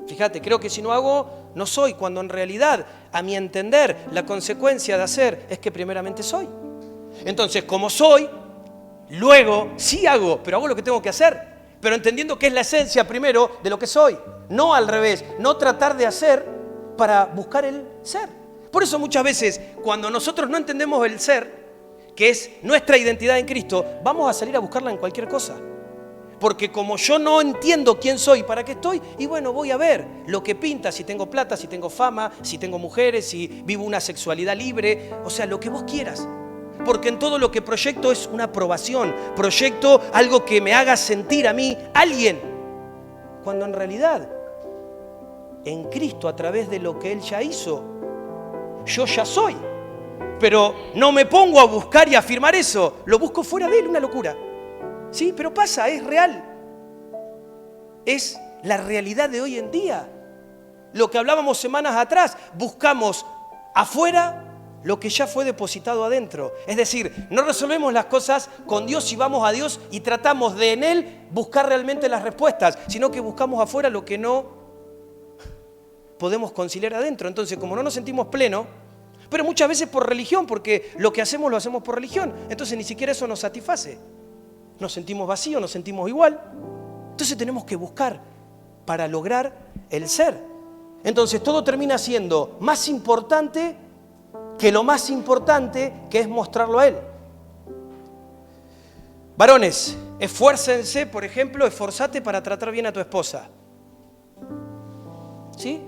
Fíjate, creo que si no hago, no soy, cuando en realidad, a mi entender, la consecuencia de hacer es que primeramente soy. Entonces, como soy, luego sí hago, pero hago lo que tengo que hacer. Pero entendiendo que es la esencia primero de lo que soy, no al revés, no tratar de hacer para buscar el ser. Por eso muchas veces cuando nosotros no entendemos el ser, que es nuestra identidad en Cristo, vamos a salir a buscarla en cualquier cosa. Porque como yo no entiendo quién soy y para qué estoy, y bueno, voy a ver lo que pinta, si tengo plata, si tengo fama, si tengo mujeres, si vivo una sexualidad libre, o sea, lo que vos quieras. Porque en todo lo que proyecto es una aprobación, proyecto algo que me haga sentir a mí alguien. Cuando en realidad, en Cristo, a través de lo que Él ya hizo, yo ya soy. Pero no me pongo a buscar y a afirmar eso, lo busco fuera de Él, una locura. Sí, pero pasa, es real. Es la realidad de hoy en día. Lo que hablábamos semanas atrás, buscamos afuera lo que ya fue depositado adentro. Es decir, no resolvemos las cosas con Dios y vamos a Dios y tratamos de en Él buscar realmente las respuestas, sino que buscamos afuera lo que no podemos conciliar adentro. Entonces, como no nos sentimos plenos, pero muchas veces por religión, porque lo que hacemos lo hacemos por religión, entonces ni siquiera eso nos satisface. Nos sentimos vacíos, nos sentimos igual. Entonces tenemos que buscar para lograr el ser. Entonces todo termina siendo más importante que lo más importante, que es mostrarlo a Él. Varones, esfuércense, por ejemplo, esforzate para tratar bien a tu esposa. ¿Sí?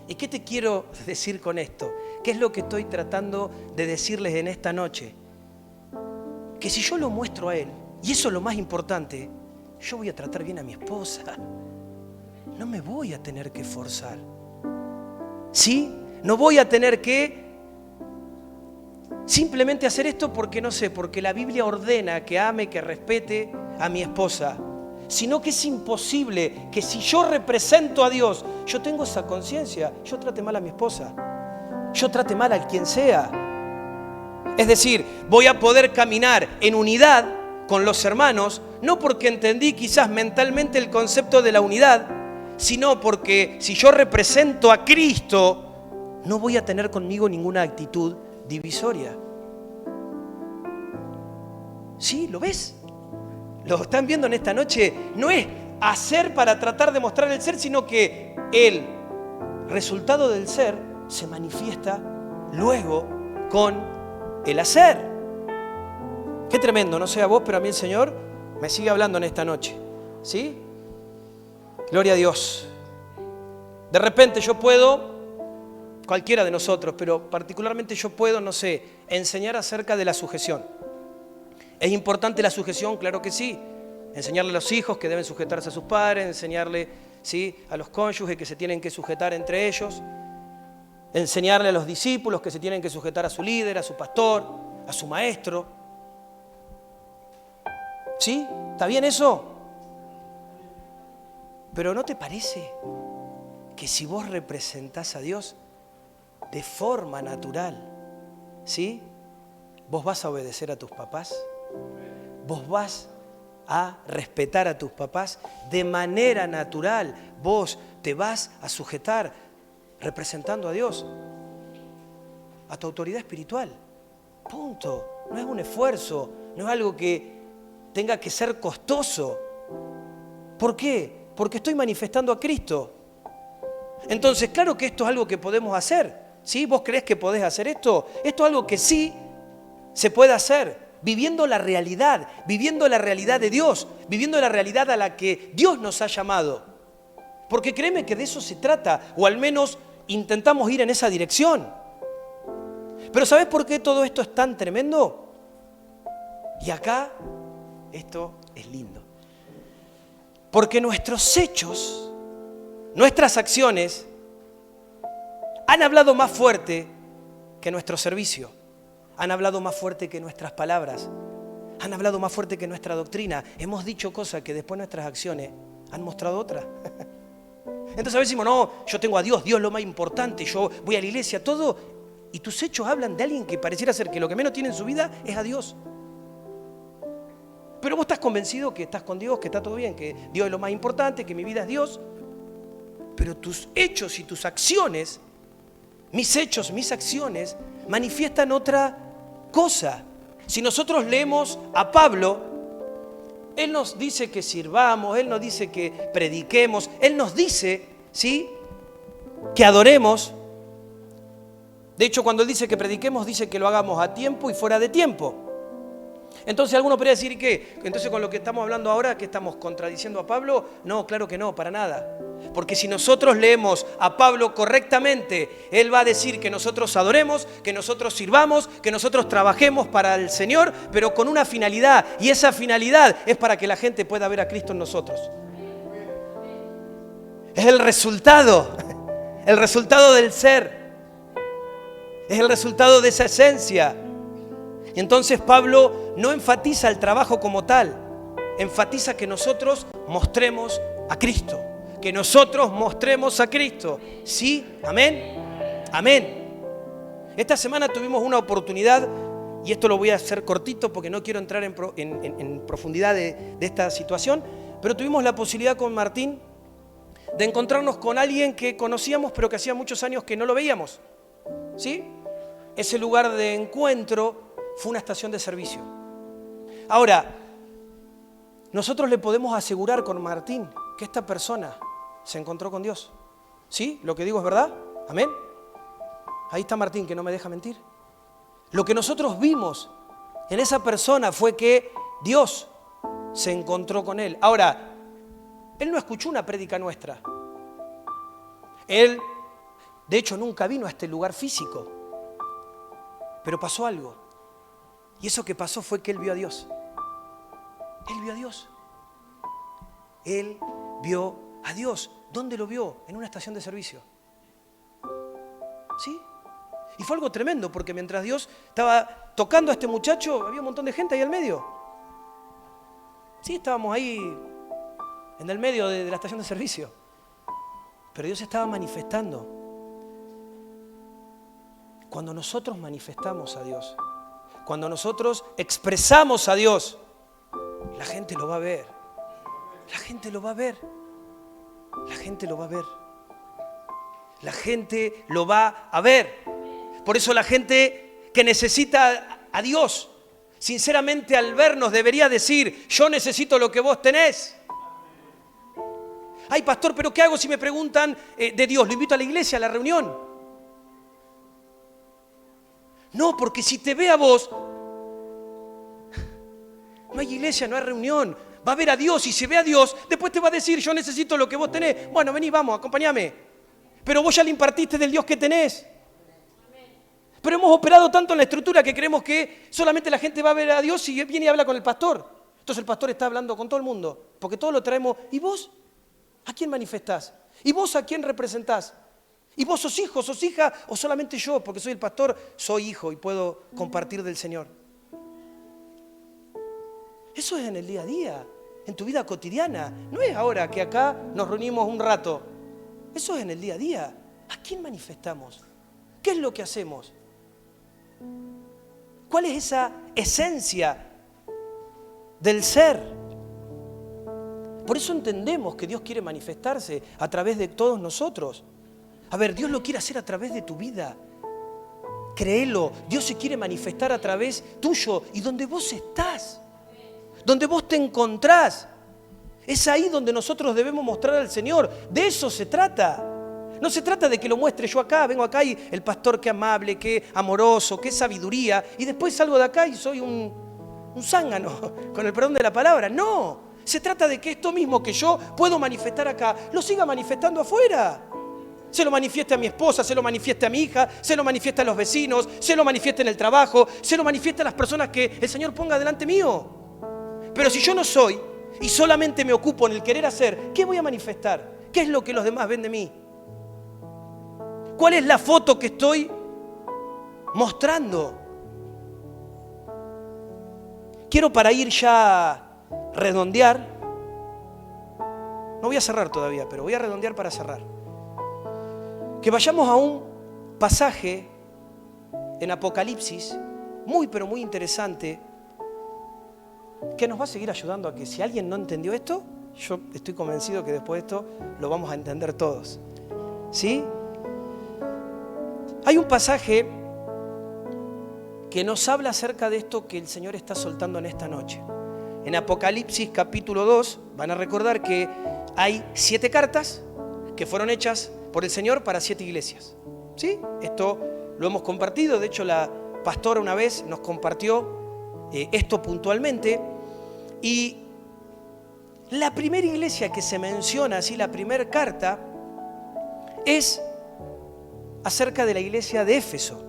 ¿Y qué te quiero decir con esto? ¿Qué es lo que estoy tratando de decirles en esta noche? Que si yo lo muestro a Él, y eso es lo más importante, yo voy a tratar bien a mi esposa. No me voy a tener que forzar. ¿Sí? No voy a tener que simplemente hacer esto porque no sé, porque la Biblia ordena que ame, que respete a mi esposa. Sino que es imposible que si yo represento a Dios, yo tengo esa conciencia, yo trate mal a mi esposa. Yo trate mal a quien sea. Es decir, voy a poder caminar en unidad con los hermanos, no porque entendí quizás mentalmente el concepto de la unidad, sino porque si yo represento a Cristo, no voy a tener conmigo ninguna actitud divisoria. ¿Sí? ¿Lo ves? ¿Lo están viendo en esta noche? No es hacer para tratar de mostrar el ser, sino que Él resultado del ser se manifiesta luego con el hacer. Qué tremendo, no sé a vos, pero a mí el Señor me sigue hablando en esta noche. ¿Sí? Gloria a Dios. De repente yo puedo, cualquiera de nosotros, pero particularmente yo puedo, no sé, enseñar acerca de la sujeción. ¿Es importante la sujeción? Claro que sí. Enseñarle a los hijos que deben sujetarse a sus padres, enseñarle, ¿sí?, a los cónyuges que se tienen que sujetar entre ellos, enseñarle a los discípulos que se tienen que sujetar a su líder, a su pastor, a su maestro. ¿Sí? ¿Está bien eso? Pero ¿no te parece que si vos representás a Dios de forma natural, ¿sí?, vos vas a obedecer a tus papás? Vos vas a respetar a tus papás de manera natural. Vos te vas a sujetar representando a Dios, a tu autoridad espiritual. Punto. No es un esfuerzo, no es algo que tenga que ser costoso. ¿Por qué? Porque estoy manifestando a Cristo. Entonces, claro que esto es algo que podemos hacer. ¿Sí? ¿Vos creés que podés hacer esto? Esto es algo que sí se puede hacer. Viviendo la realidad de Dios, viviendo la realidad a la que Dios nos ha llamado. Porque créeme que de eso se trata, o al menos intentamos ir en esa dirección. Pero ¿sabes por qué todo esto es tan tremendo? Y acá, esto es lindo. Porque nuestros hechos, nuestras acciones, han hablado más fuerte que nuestro servicio. Han hablado más fuerte que nuestras palabras. Han hablado más fuerte que nuestra doctrina. Hemos dicho cosas que después nuestras acciones han mostrado otras. Entonces a veces decimos, no, yo tengo a Dios, Dios es lo más importante, yo voy a la iglesia, todo. Y tus hechos hablan de alguien que pareciera ser que lo que menos tiene en su vida es a Dios. Pero vos estás convencido que estás con Dios, que está todo bien, que Dios es lo más importante, que mi vida es Dios. Pero tus hechos y tus acciones, mis hechos, mis acciones, manifiestan otra cosa. Si nosotros leemos a Pablo, él nos dice que sirvamos, él nos dice que prediquemos, él nos dice, ¿sí?, que adoremos. De hecho, cuando él dice que prediquemos, dice que lo hagamos a tiempo y fuera de tiempo. Entonces alguno podría decir que, entonces con lo que estamos hablando ahora, ¿que estamos contradiciendo a Pablo? No, claro que no, para nada. Porque si nosotros leemos a Pablo correctamente, él va a decir que nosotros adoremos, que nosotros sirvamos, que nosotros trabajemos para el Señor, pero con una finalidad. Y esa finalidad es para que la gente pueda ver a Cristo en nosotros. Es el resultado del ser. Es el resultado de esa esencia. Y entonces Pablo no enfatiza el trabajo como tal, enfatiza que nosotros mostremos a Cristo, que nosotros mostremos a Cristo. ¿Sí? ¿Amén? Amén. Esta semana tuvimos una oportunidad, y esto lo voy a hacer cortito porque no quiero entrar en profundidad de esta situación, pero tuvimos la posibilidad con Martín de encontrarnos con alguien que conocíamos pero que hacía muchos años que no lo veíamos. ¿Sí? Ese lugar de encuentro fue una estación de servicio. Ahora, nosotros le podemos asegurar con Martín que esta persona se encontró con Dios. ¿Sí? ¿Lo que digo es verdad? ¿Amén? Ahí está Martín, que no me deja mentir. Lo que nosotros vimos en esa persona fue que Dios se encontró con él. Ahora, él no escuchó una prédica nuestra. Él, de hecho, nunca vino a este lugar físico. Pero pasó algo. Y eso que pasó fue que él vio a Dios. Él vio a Dios. Él vio a Dios. ¿Dónde lo vio? En una estación de servicio. ¿Sí? Y fue algo tremendo, porque mientras Dios estaba tocando a este muchacho, había un montón de gente ahí al medio. Sí, estábamos ahí en el medio de la estación de servicio. Pero Dios estaba manifestando. Cuando nosotros manifestamos a Dios, cuando nosotros expresamos a Dios, la gente lo va a ver. La gente lo va a ver. La gente lo va a ver. La gente lo va a ver. Por eso la gente que necesita a Dios, sinceramente al vernos debería decir, yo necesito lo que vos tenés. Ay, pastor, ¿pero qué hago si me preguntan de Dios? ¿Lo invito a la iglesia, a la reunión? No, porque si te ve a vos, no hay iglesia, no hay reunión. Va a ver a Dios y si ve a Dios, después te va a decir, yo necesito lo que vos tenés. Bueno, vení, vamos, acompáñame. Pero vos ya le impartiste del Dios que tenés. Pero hemos operado tanto en la estructura que creemos que solamente la gente va a ver a Dios si viene y habla con el pastor. Entonces el pastor está hablando con todo el mundo, porque todos lo traemos. ¿Y vos? ¿A quién manifestás? ¿Y vos a quién representás? ¿Y vos sos hijo, sos hija o solamente yo, porque soy el pastor, soy hijo y puedo compartir del Señor? Eso es en el día a día, en tu vida cotidiana. No es ahora que acá nos reunimos un rato. Eso es en el día a día. ¿A quién manifestamos? ¿Qué es lo que hacemos? ¿Cuál es esa esencia del ser? Por eso entendemos que Dios quiere manifestarse a través de todos nosotros. A ver, Dios lo quiere hacer a través de tu vida. Créelo, Dios se quiere manifestar a través tuyo y donde vos estás, donde vos te encontrás. Es ahí donde nosotros debemos mostrar al Señor. De eso se trata. No se trata de que lo muestre yo acá, vengo acá y el pastor qué amable, qué amoroso, qué sabiduría, y después salgo de acá y soy un zángano, con el perdón de la palabra. No, se trata de que esto mismo que yo puedo manifestar acá, lo siga manifestando afuera. Se lo manifieste a mi esposa, se lo manifieste a mi hija, se lo manifieste a los vecinos, se lo manifieste en el trabajo, se lo manifieste a las personas que el Señor ponga delante mío. Pero si yo no soy y solamente me ocupo en el querer hacer, ¿qué voy a manifestar? ¿Qué es lo que los demás ven de mí? ¿Cuál es la foto que estoy mostrando? Quiero para ir ya a redondear, no voy a cerrar todavía, pero voy a redondear para cerrar. Que vayamos a un pasaje en Apocalipsis muy pero muy interesante que nos va a seguir ayudando a que si alguien no entendió esto, yo estoy convencido que después de esto lo vamos a entender todos. ¿Sí? Hay un pasaje que nos habla acerca de esto que el Señor está soltando en esta noche. En Apocalipsis capítulo 2 van a recordar que hay 7 cartas que fueron hechas por el Señor para 7 iglesias. ¿Sí? Esto lo hemos compartido, de hecho la pastora una vez nos compartió esto puntualmente. Y la primera iglesia que se menciona, así la primera carta, es acerca de la iglesia de Éfeso.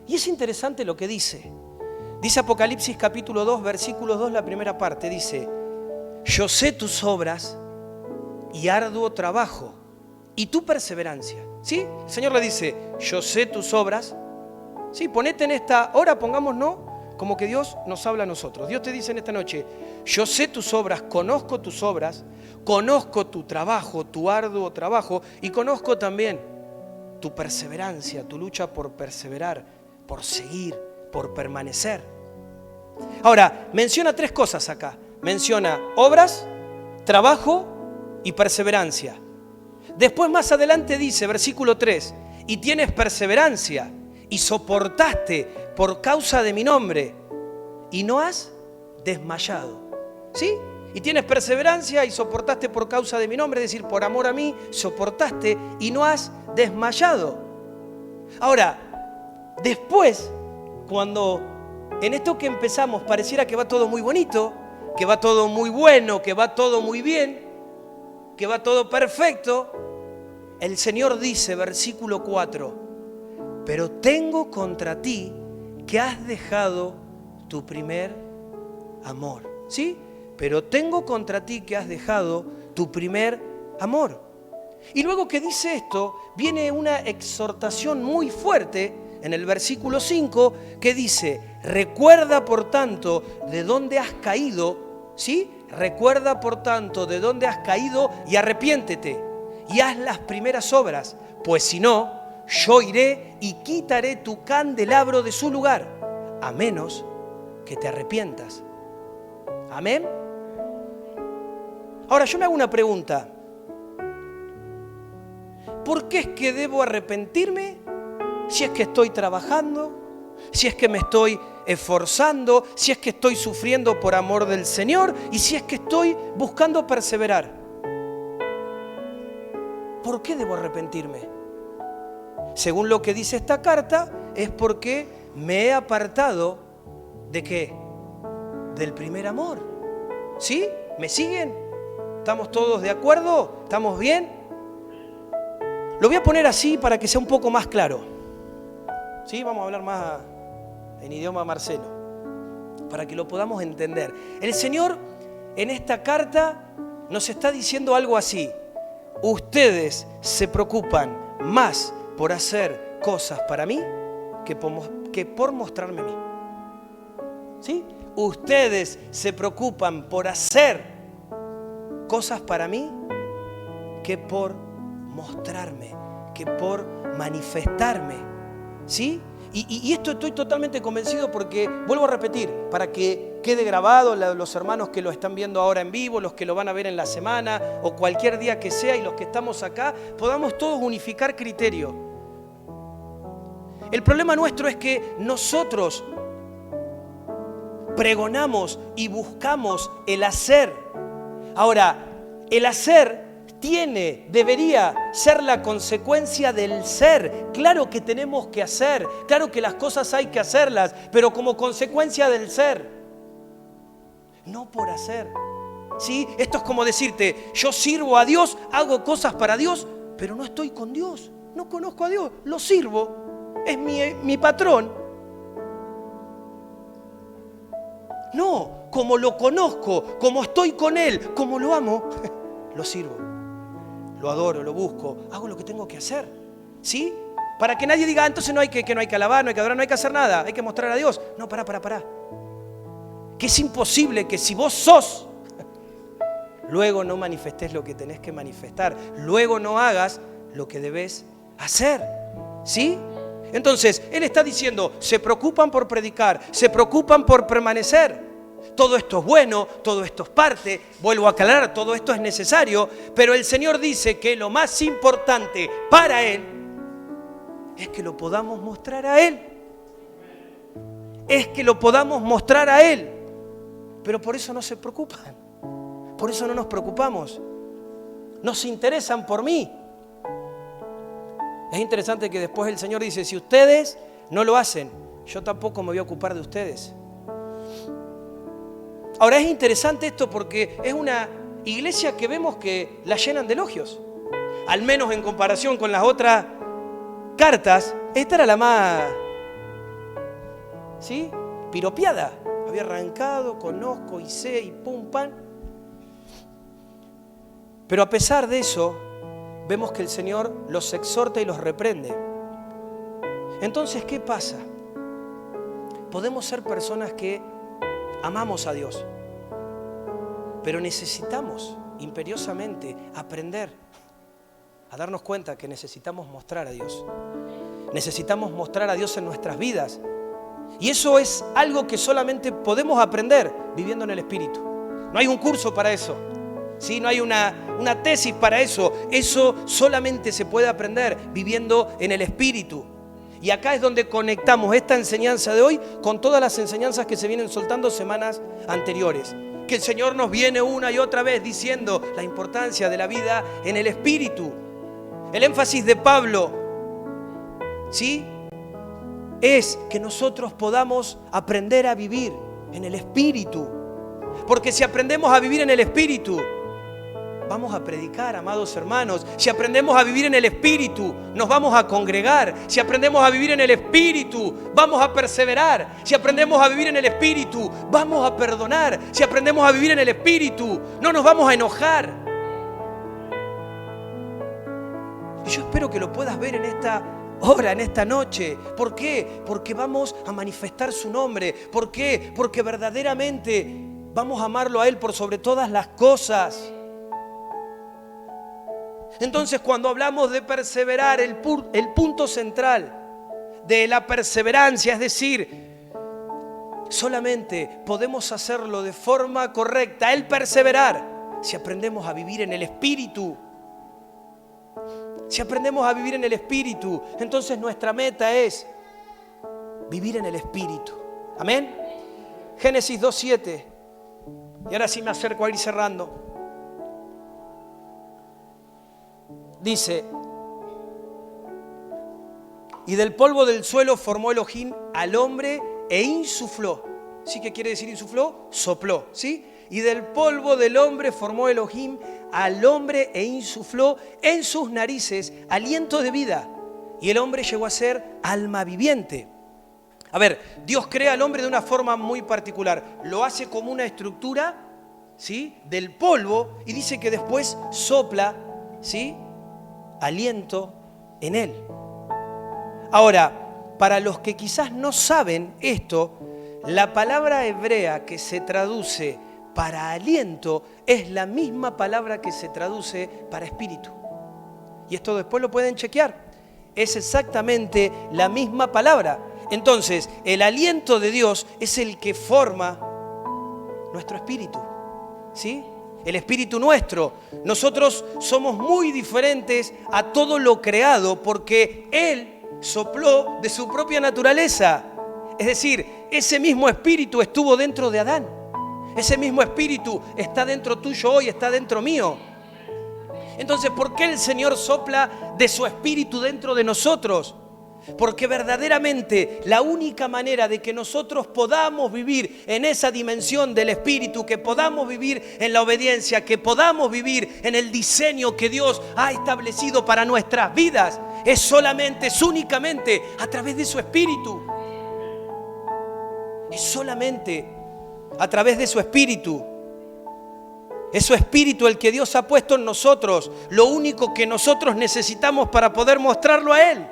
Y es interesante lo que dice. Dice Apocalipsis capítulo 2, versículo 2, la primera parte, dice: yo sé tus obras y arduo trabajo y tu perseverancia. ¿Sí? El Señor le dice, yo sé tus obras. ¿Sí? Ponete en esta hora, pongámonos como que Dios nos habla a nosotros. Dios te dice en esta noche, yo sé tus obras, conozco tus obras, conozco tu trabajo, tu arduo trabajo, y conozco también tu perseverancia, tu lucha por perseverar, por seguir, por permanecer. Ahora, menciona 3 cosas acá. Menciona obras, trabajo y perseverancia. Después más adelante dice, versículo 3, y tienes perseverancia y soportaste por causa de mi nombre y no has desmayado. ¿Sí? Y tienes perseverancia y soportaste por causa de mi nombre, es decir, por amor a mí, soportaste y no has desmayado. Ahora, después, cuando en esto que empezamos pareciera que va todo muy bonito, que va todo muy bueno, que va todo muy bien, que va todo perfecto, el Señor dice, versículo 4, pero tengo contra ti que has dejado tu primer amor. ¿Sí? Pero tengo contra ti que has dejado tu primer amor. Y luego que dice esto, viene una exhortación muy fuerte en el versículo 5 que dice, recuerda por tanto de dónde has caído, ¿sí? Recuerda por tanto de dónde has caído y arrepiéntete y haz las primeras obras, pues si no, yo iré y quitaré tu candelabro de su lugar, a menos que te arrepientas. Amén. Ahora yo me hago una pregunta. ¿Por qué es que debo arrepentirme si es que estoy trabajando, si es que me estoy esforzando, si es que estoy sufriendo por amor del Señor y si es que estoy buscando perseverar? ¿Por qué debo arrepentirme? Según lo que dice esta carta, es porque me he apartado ¿de qué? Del primer amor. ¿Sí? ¿Me siguen? ¿Estamos todos de acuerdo? ¿Estamos bien? Lo voy a poner así para que sea un poco más claro. ¿Sí? Vamos a hablar más en idioma Marcelo, para que lo podamos entender. El Señor en esta carta nos está diciendo algo así: ustedes se preocupan más por hacer cosas para mí que por mostrarme a mí. ¿Sí? Ustedes se preocupan por hacer cosas para mí que por mostrarme, que por manifestarme. ¿Sí? Y esto estoy totalmente convencido porque, vuelvo a repetir, para que quede grabado, los hermanos que lo están viendo ahora en vivo, los que lo van a ver en la semana o cualquier día que sea, y los que estamos acá, podamos todos unificar criterio. El problema nuestro es que nosotros pregonamos y buscamos el hacer. Ahora, el hacer debería ser la consecuencia del ser. Claro que tenemos que hacer, claro que las cosas hay que hacerlas, pero como consecuencia del ser, no por hacer. ¿Sí? Esto es como decirte, yo sirvo a Dios, hago cosas para Dios, pero no estoy con Dios, no conozco a Dios, lo sirvo, es mi patrón. No, como lo conozco, como estoy con Él, como lo amo, lo sirvo, lo adoro, lo busco, hago lo que tengo que hacer. ¿Sí? Para que nadie diga, entonces no hay que alabar, no hay que adorar, no hay que hacer nada, hay que mostrar a Dios. No, pará. Que es imposible que si vos sos, luego no manifestés lo que tenés que manifestar, luego no hagas lo que debes hacer. ¿Sí? Entonces, Él está diciendo, se preocupan por predicar, se preocupan por permanecer. Todo esto es bueno, todo esto es parte, vuelvo a aclarar, todo esto es necesario, pero el Señor dice que lo más importante para Él es que lo podamos mostrar a Él. Es que lo podamos mostrar a Él. Pero por eso no se preocupan, por eso no nos preocupamos, no se interesan por mí. Es interesante que después el Señor dice, si ustedes no lo hacen, yo tampoco me voy a ocupar de ustedes. Ahora es interesante esto porque es una iglesia que vemos que la llenan de elogios. Al menos en comparación con las otras cartas, esta era la más, ¿sí?, piropeada. Había arrancado, conozco y sé y pum, pam. Pero a pesar de eso, vemos que el Señor los exhorta y los reprende. Entonces, ¿qué pasa? Podemos ser personas que amamos a Dios, pero necesitamos imperiosamente aprender a darnos cuenta que necesitamos mostrar a Dios. Necesitamos mostrar a Dios en nuestras vidas. Y eso es algo que solamente podemos aprender viviendo en el Espíritu. No hay un curso para eso. ¿Sí? No hay una tesis para eso. Eso solamente se puede aprender viviendo en el Espíritu. Y acá es donde conectamos esta enseñanza de hoy con todas las enseñanzas que se vienen soltando semanas anteriores. Que el Señor nos viene una y otra vez diciendo la importancia de la vida en el Espíritu. El énfasis de Pablo, ¿sí?, es que nosotros podamos aprender a vivir en el Espíritu. Porque si aprendemos a vivir en el Espíritu, vamos a predicar, amados hermanos. Si aprendemos a vivir en el Espíritu, nos vamos a congregar. Si aprendemos a vivir en el Espíritu, vamos a perseverar. Si aprendemos a vivir en el Espíritu, vamos a perdonar. Si aprendemos a vivir en el Espíritu, no nos vamos a enojar. Y yo espero que lo puedas ver en esta hora, en esta noche. ¿Por qué? Porque vamos a manifestar su nombre. ¿Por qué? Porque verdaderamente vamos a amarlo a Él por sobre todas las cosas. Entonces, cuando hablamos de perseverar, el punto central de la perseverancia, es decir, solamente podemos hacerlo de forma correcta, el perseverar, si aprendemos a vivir en el Espíritu. Si aprendemos a vivir en el Espíritu, entonces nuestra meta es vivir en el Espíritu. Amén. Génesis 2:7. Y ahora sí me acerco a ir cerrando. Dice, y del polvo del suelo formó Elohim al hombre e insufló. ¿Sí? ¿Qué quiere decir insufló? Sopló, ¿sí? Y del polvo del hombre formó Elohim al hombre e insufló en sus narices aliento de vida. Y el hombre llegó a ser alma viviente. A ver, Dios crea al hombre de una forma muy particular. Lo hace como una estructura, ¿sí?, del polvo, y dice que después sopla, ¿sí?, aliento en él. Ahora, para los que quizás no saben esto, la palabra hebrea que se traduce para aliento es la misma palabra que se traduce para espíritu. Y esto después lo pueden chequear. Es exactamente la misma palabra. Entonces, el aliento de Dios es el que forma nuestro espíritu, ¿sí? El espíritu nuestro. Nosotros somos muy diferentes a todo lo creado porque Él sopló de su propia naturaleza. Es decir, ese mismo espíritu estuvo dentro de Adán. Ese mismo espíritu está dentro tuyo hoy, está dentro mío. Entonces, ¿por qué el Señor sopla de su espíritu dentro de nosotros? Porque verdaderamente la única manera de que nosotros podamos vivir en esa dimensión del espíritu, que podamos vivir en la obediencia, que podamos vivir en el diseño que Dios ha establecido para nuestras vidas, es únicamente a través de su espíritu. Es solamente a través de su espíritu. Es su espíritu el que Dios ha puesto en nosotros. Lo único que nosotros necesitamos para poder mostrarlo a Él.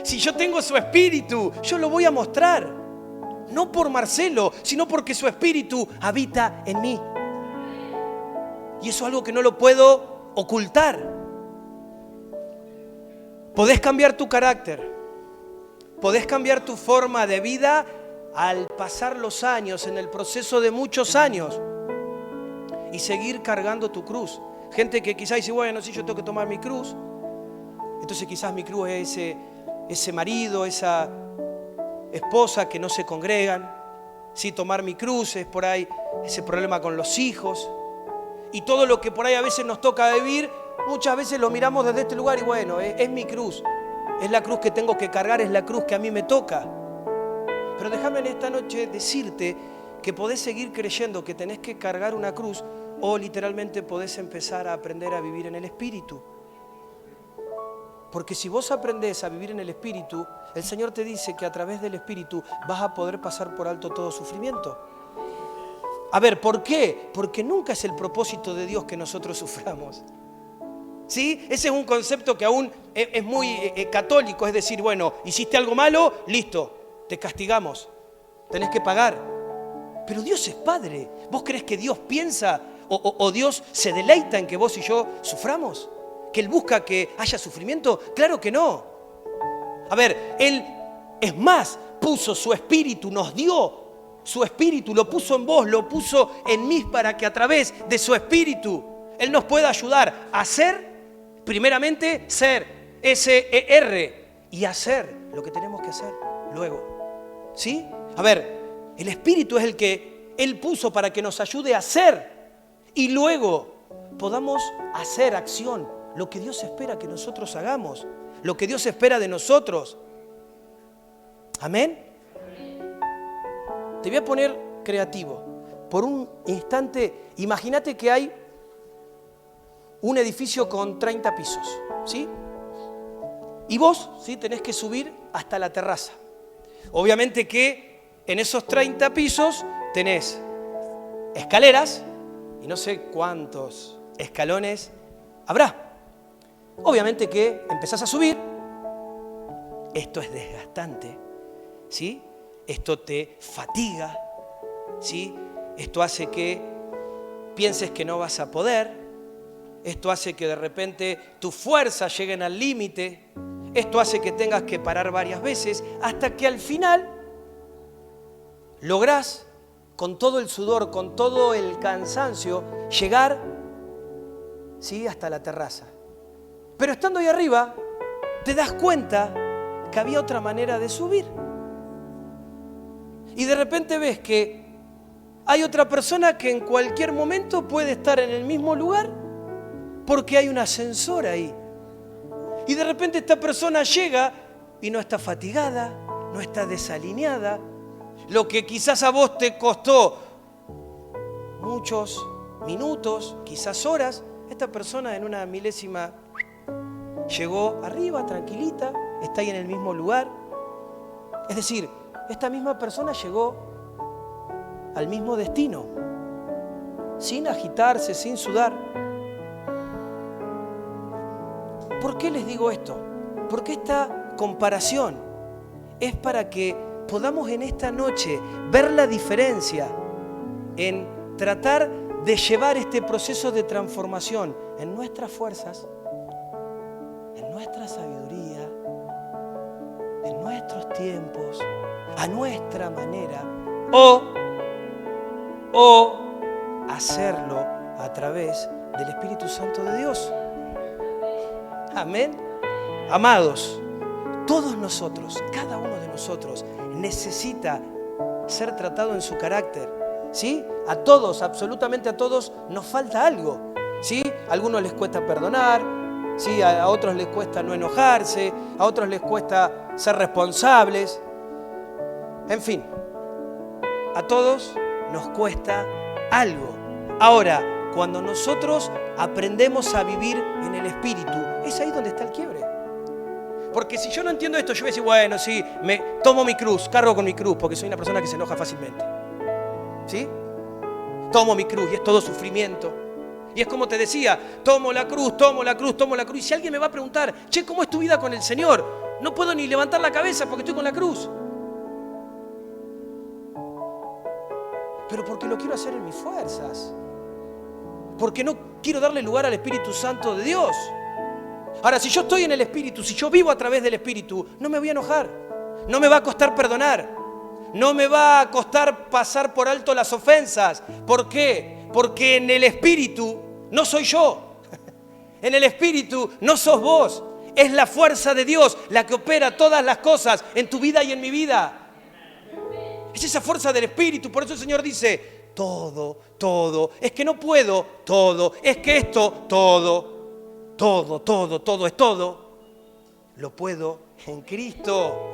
Si yo tengo su espíritu, yo lo voy a mostrar. No por Marcelo, sino porque su espíritu habita en mí. Y eso es algo que no lo puedo ocultar. Podés cambiar tu carácter. Podés cambiar tu forma de vida al pasar los años, en el proceso de muchos años, y seguir cargando tu cruz. Gente que quizás dice, bueno, si yo tengo que tomar mi cruz, entonces quizás mi cruz es ese marido, esa esposa que no se congregan. Sí, tomar mi cruz es por ahí ese problema con los hijos. Y todo lo que por ahí a veces nos toca vivir, muchas veces lo miramos desde este lugar y bueno, es mi cruz. Es la cruz que tengo que cargar, es la cruz que a mí me toca. Pero déjame en esta noche decirte que podés seguir creyendo que tenés que cargar una cruz o literalmente podés empezar a aprender a vivir en el Espíritu. Porque si vos aprendés a vivir en el Espíritu, el Señor te dice que a través del Espíritu vas a poder pasar por alto todo sufrimiento. A ver, ¿por qué? Porque nunca es el propósito de Dios que nosotros suframos. ¿Sí? Ese es un concepto que aún es muy católico, es decir, bueno, hiciste algo malo, listo, te castigamos, tenés que pagar. Pero Dios es Padre. ¿Vos crees que Dios piensa o Dios se deleita en que vos y yo suframos? ¿Que Él busca que haya sufrimiento? Claro que no. A ver, Él, es más, puso su espíritu, nos dio su espíritu, lo puso en vos, lo puso en mí para que a través de su espíritu Él nos pueda ayudar a ser, primeramente, ser, S-E-R, y hacer lo que tenemos que hacer luego. ¿Sí? A ver, el espíritu es el que Él puso para que nos ayude a hacer y luego podamos hacer acción, lo que Dios espera que nosotros hagamos, lo que Dios espera de nosotros. ¿Amén? Te voy a poner creativo. Por un instante, imagínate que hay un edificio con 30 pisos, ¿sí? Y vos, ¿sí?, tenés que subir hasta la terraza. Obviamente que en esos 30 pisos tenés escaleras y no sé cuántos escalones habrá. Obviamente que empezás a subir. Esto es desgastante, ¿sí? Esto te fatiga, ¿sí? Esto hace que pienses que no vas a poder. Esto hace que de repente tus fuerzas lleguen al límite. Esto hace que tengas que parar varias veces hasta que al final lográs, con todo el sudor, con todo el cansancio, llegar, ¿sí?, hasta la terraza. Pero estando ahí arriba, te das cuenta que había otra manera de subir. Y de repente ves que hay otra persona que en cualquier momento puede estar en el mismo lugar porque hay un ascensor ahí. Y de repente esta persona llega y no está fatigada, no está desalineada. Lo que quizás a vos te costó muchos minutos, quizás horas, esta persona en una milésima llegó arriba, tranquilita, está ahí en el mismo lugar. Es decir, esta misma persona llegó al mismo destino, sin agitarse, sin sudar. ¿Por qué les digo esto? Porque esta comparación es para que podamos en esta noche ver la diferencia en tratar de llevar este proceso de transformación en nuestras fuerzas, en nuestra sabiduría, en nuestros tiempos, a nuestra manera, o hacerlo a través del Espíritu Santo de Dios. Amén. Amados, todos nosotros, cada uno de nosotros necesita ser tratado en su carácter, ¿sí? A todos, absolutamente a todos, nos falta algo, ¿sí? A algunos les cuesta perdonar, ¿sí? A otros les cuesta no enojarse, a otros les cuesta ser responsables. En fin, a todos nos cuesta algo. Ahora, cuando nosotros aprendemos a vivir en el Espíritu, es ahí donde está el quiebre. Porque si yo no entiendo esto, yo voy a decir, bueno, sí, me tomo mi cruz, cargo con mi cruz, porque soy una persona que se enoja fácilmente. ¿Sí? Tomo mi cruz y es todo sufrimiento. Y es como te decía, tomo la cruz, tomo la cruz, tomo la cruz. Y si alguien me va a preguntar, che, ¿cómo es tu vida con el Señor? No puedo ni levantar la cabeza porque estoy con la cruz. Pero porque lo quiero hacer en mis fuerzas. Porque no quiero darle lugar al Espíritu Santo de Dios. Ahora, si yo estoy en el Espíritu, si yo vivo a través del Espíritu, no me voy a enojar. No me va a costar perdonar. No me va a costar pasar por alto las ofensas. ¿Por qué? Porque en el Espíritu no soy yo. En el Espíritu no sos vos. Es la fuerza de Dios la que opera todas las cosas en tu vida y en mi vida. Es esa fuerza del Espíritu. Por eso el Señor dice, todo, todo. Es que no puedo, todo. Es que esto, todo. Todo es todo. Lo puedo en Cristo.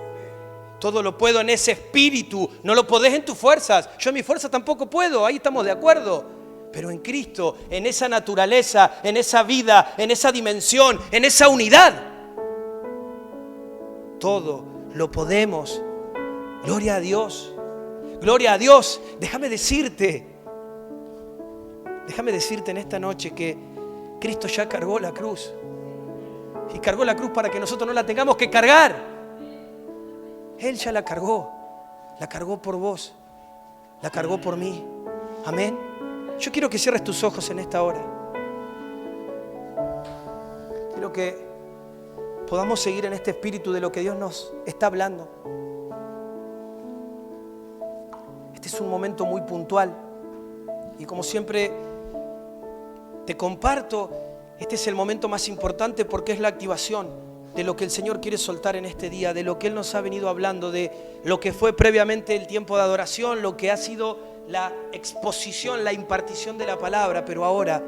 Todo lo puedo en ese Espíritu. No lo podés en tus fuerzas. Yo en mi fuerza tampoco puedo. Ahí estamos de acuerdo. Pero en Cristo, en esa naturaleza, en esa vida, en esa dimensión, en esa unidad, todo lo podemos. Gloria a Dios. Gloria a Dios. Déjame decirte en esta noche que Cristo ya cargó la cruz. Y cargó la cruz para que nosotros no la tengamos que cargar. Él ya la cargó. La cargó por vos. La cargó por mí. Amén. Yo quiero que cierres tus ojos en esta hora. Quiero que podamos seguir en este espíritu de lo que Dios nos está hablando. Este es un momento muy puntual. Y como siempre te comparto, este es el momento más importante porque es la activación de lo que el Señor quiere soltar en este día, de lo que Él nos ha venido hablando, de lo que fue previamente el tiempo de adoración, lo que ha sido la exposición, la impartición de la palabra, pero ahora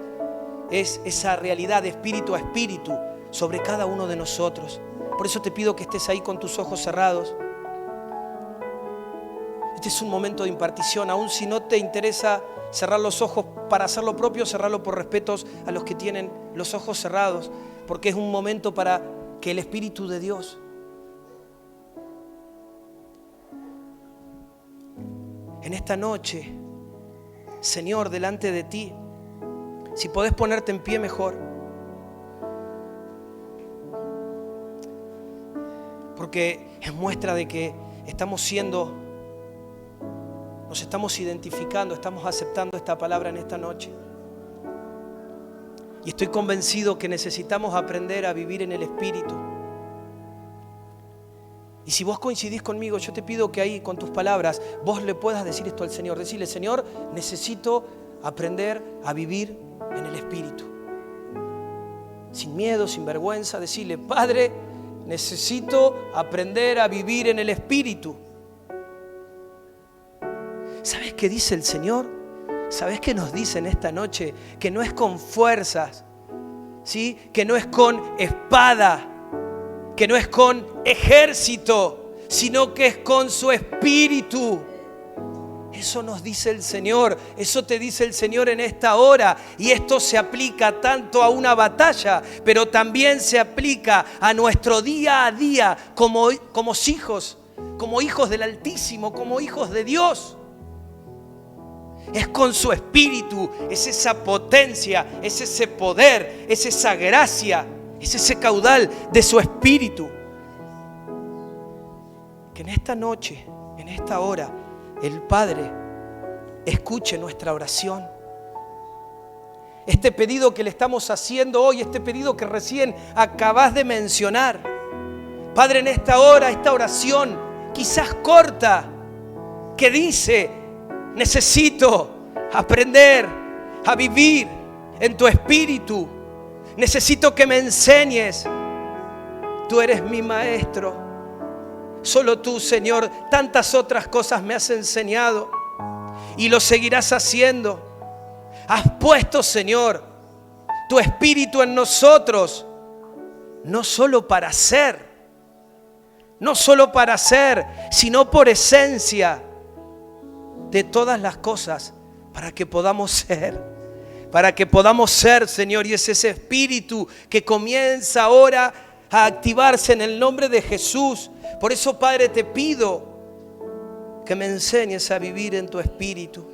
es esa realidad de espíritu a espíritu sobre cada uno de nosotros. Por eso te pido que estés ahí con tus ojos cerrados. Este es un momento de impartición, aun si no te interesa cerrar los ojos para hacer lo propio, cerrarlo por respetos a los que tienen los ojos cerrados, porque es un momento para que el Espíritu de Dios en esta noche, Señor, delante de ti, si podés ponerte en pie mejor, porque es muestra de que nos estamos identificando, estamos aceptando esta palabra en esta noche. Y estoy convencido que necesitamos aprender a vivir en el Espíritu. Y si vos coincidís conmigo, yo te pido que ahí con tus palabras vos le puedas decir esto al Señor. Decirle, Señor, necesito aprender a vivir en el Espíritu. Sin miedo, sin vergüenza, decirle, Padre, necesito aprender a vivir en el Espíritu. ¿Sabes qué dice el Señor? ¿Sabes qué nos dice en esta noche? Que no es con fuerzas, ¿sí? Que no es con espada, que no es con ejército, sino que es con su espíritu. Eso nos dice el Señor, eso te dice el Señor en esta hora. Y esto se aplica tanto a una batalla, pero también se aplica a nuestro día a día como hijos del Altísimo, como hijos de Dios. Es con su espíritu, es esa potencia, es ese poder, es esa gracia, es ese caudal de su espíritu. Que en esta noche, en esta hora, el Padre escuche nuestra oración. Este pedido que le estamos haciendo hoy, este pedido que recién acabas de mencionar. Padre, en esta hora, esta oración, quizás corta, que dice: necesito aprender a vivir en tu espíritu. Necesito que me enseñes. Tú eres mi maestro. Solo tú, Señor, tantas otras cosas me has enseñado y lo seguirás haciendo. Has puesto, Señor, tu espíritu en nosotros, no solo para ser, sino por esencia de todas las cosas, para que podamos ser, Señor, y es ese espíritu que comienza ahora a activarse en el nombre de Jesús. Por eso, Padre, te pido que me enseñes a vivir en tu espíritu.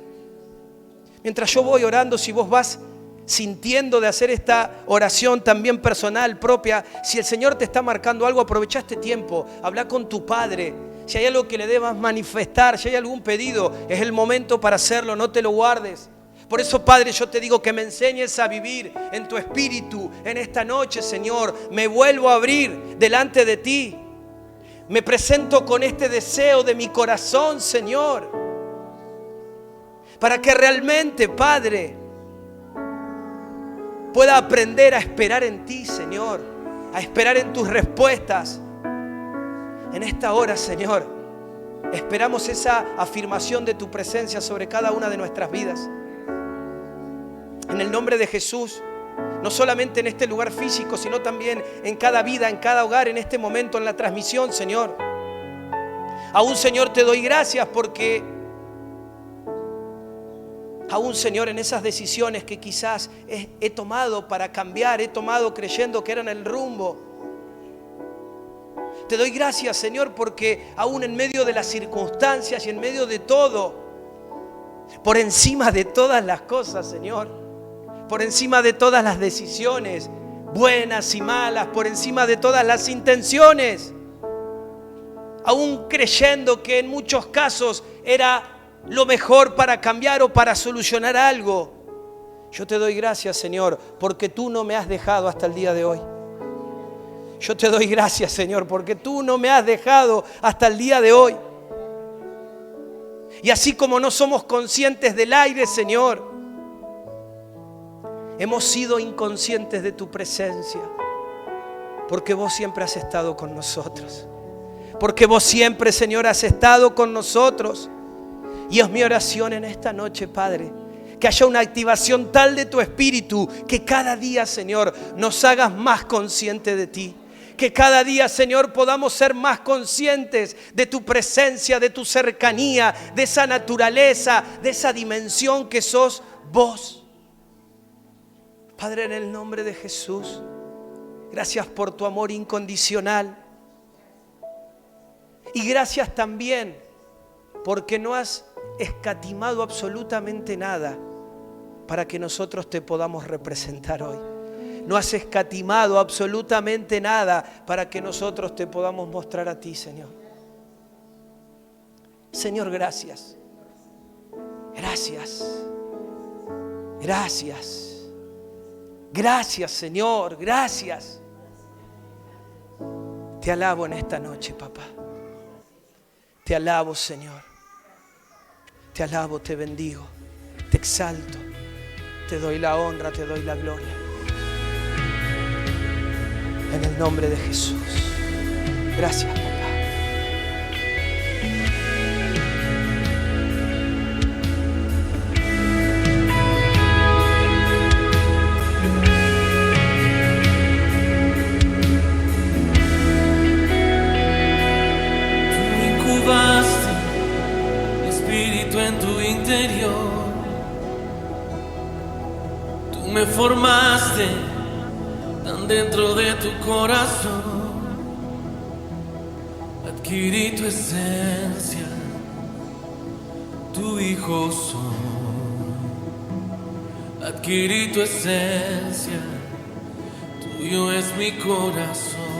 Mientras yo voy orando, si vos vas sintiendo de hacer esta oración también personal, propia, si el Señor te está marcando algo, aprovecha este tiempo, habla con tu Padre. Si hay algo que le debas manifestar, si hay algún pedido, es el momento para hacerlo, no te lo guardes. Por eso, Padre, yo te digo que me enseñes a vivir en tu espíritu en esta noche, Señor. Me vuelvo a abrir delante de ti. Me presento con este deseo de mi corazón, Señor, para que realmente, Padre, pueda aprender a esperar en ti, Señor, a esperar en tus respuestas. En esta hora, Señor, esperamos esa afirmación de tu presencia sobre cada una de nuestras vidas. En el nombre de Jesús, no solamente en este lugar físico, sino también en cada vida, en cada hogar, en este momento, en la transmisión, Señor. Aún, Señor, te doy gracias porque aún, Señor, en esas decisiones que quizás he tomado para cambiar, he tomado creyendo que eran el rumbo. Te doy gracias, Señor, porque aún en medio de las circunstancias y en medio de todo, por encima de todas las cosas, Señor, por encima de todas las decisiones, buenas y malas, por encima de todas las intenciones, aún creyendo que en muchos casos era lo mejor para cambiar o para solucionar algo, yo te doy gracias, Señor, porque tú no me has dejado hasta el día de hoy. Yo te doy gracias, Señor, porque tú no me has dejado hasta el día de hoy. Y así como no somos conscientes del aire, Señor, hemos sido inconscientes de tu presencia, porque vos siempre has estado con nosotros. Porque vos siempre, Señor, has estado con nosotros. Y es mi oración en esta noche, Padre, que haya una activación tal de tu espíritu, que cada día, Señor, nos hagas más conscientes de ti. Que cada día, Señor, podamos ser más conscientes de tu presencia, de tu cercanía, de esa naturaleza, de esa dimensión que sos vos. Padre, en el nombre de Jesús, gracias por tu amor incondicional. Y gracias también porque no has escatimado absolutamente nada para que nosotros te podamos representar hoy. No has escatimado absolutamente nada para que nosotros te podamos mostrar a ti, Señor. Señor, gracias. Gracias. Gracias. Gracias, Señor, gracias. Te alabo en esta noche, papá. Te alabo, Señor. Te alabo, te bendigo, te exalto. Te doy la honra, te doy la gloria. En el nombre de Jesús. Gracias, papá. formaste tan dentro de tu corazón. Adquirí tu esencia, tu hijo soy. Adquirí tu esencia, tuyo es mi corazón.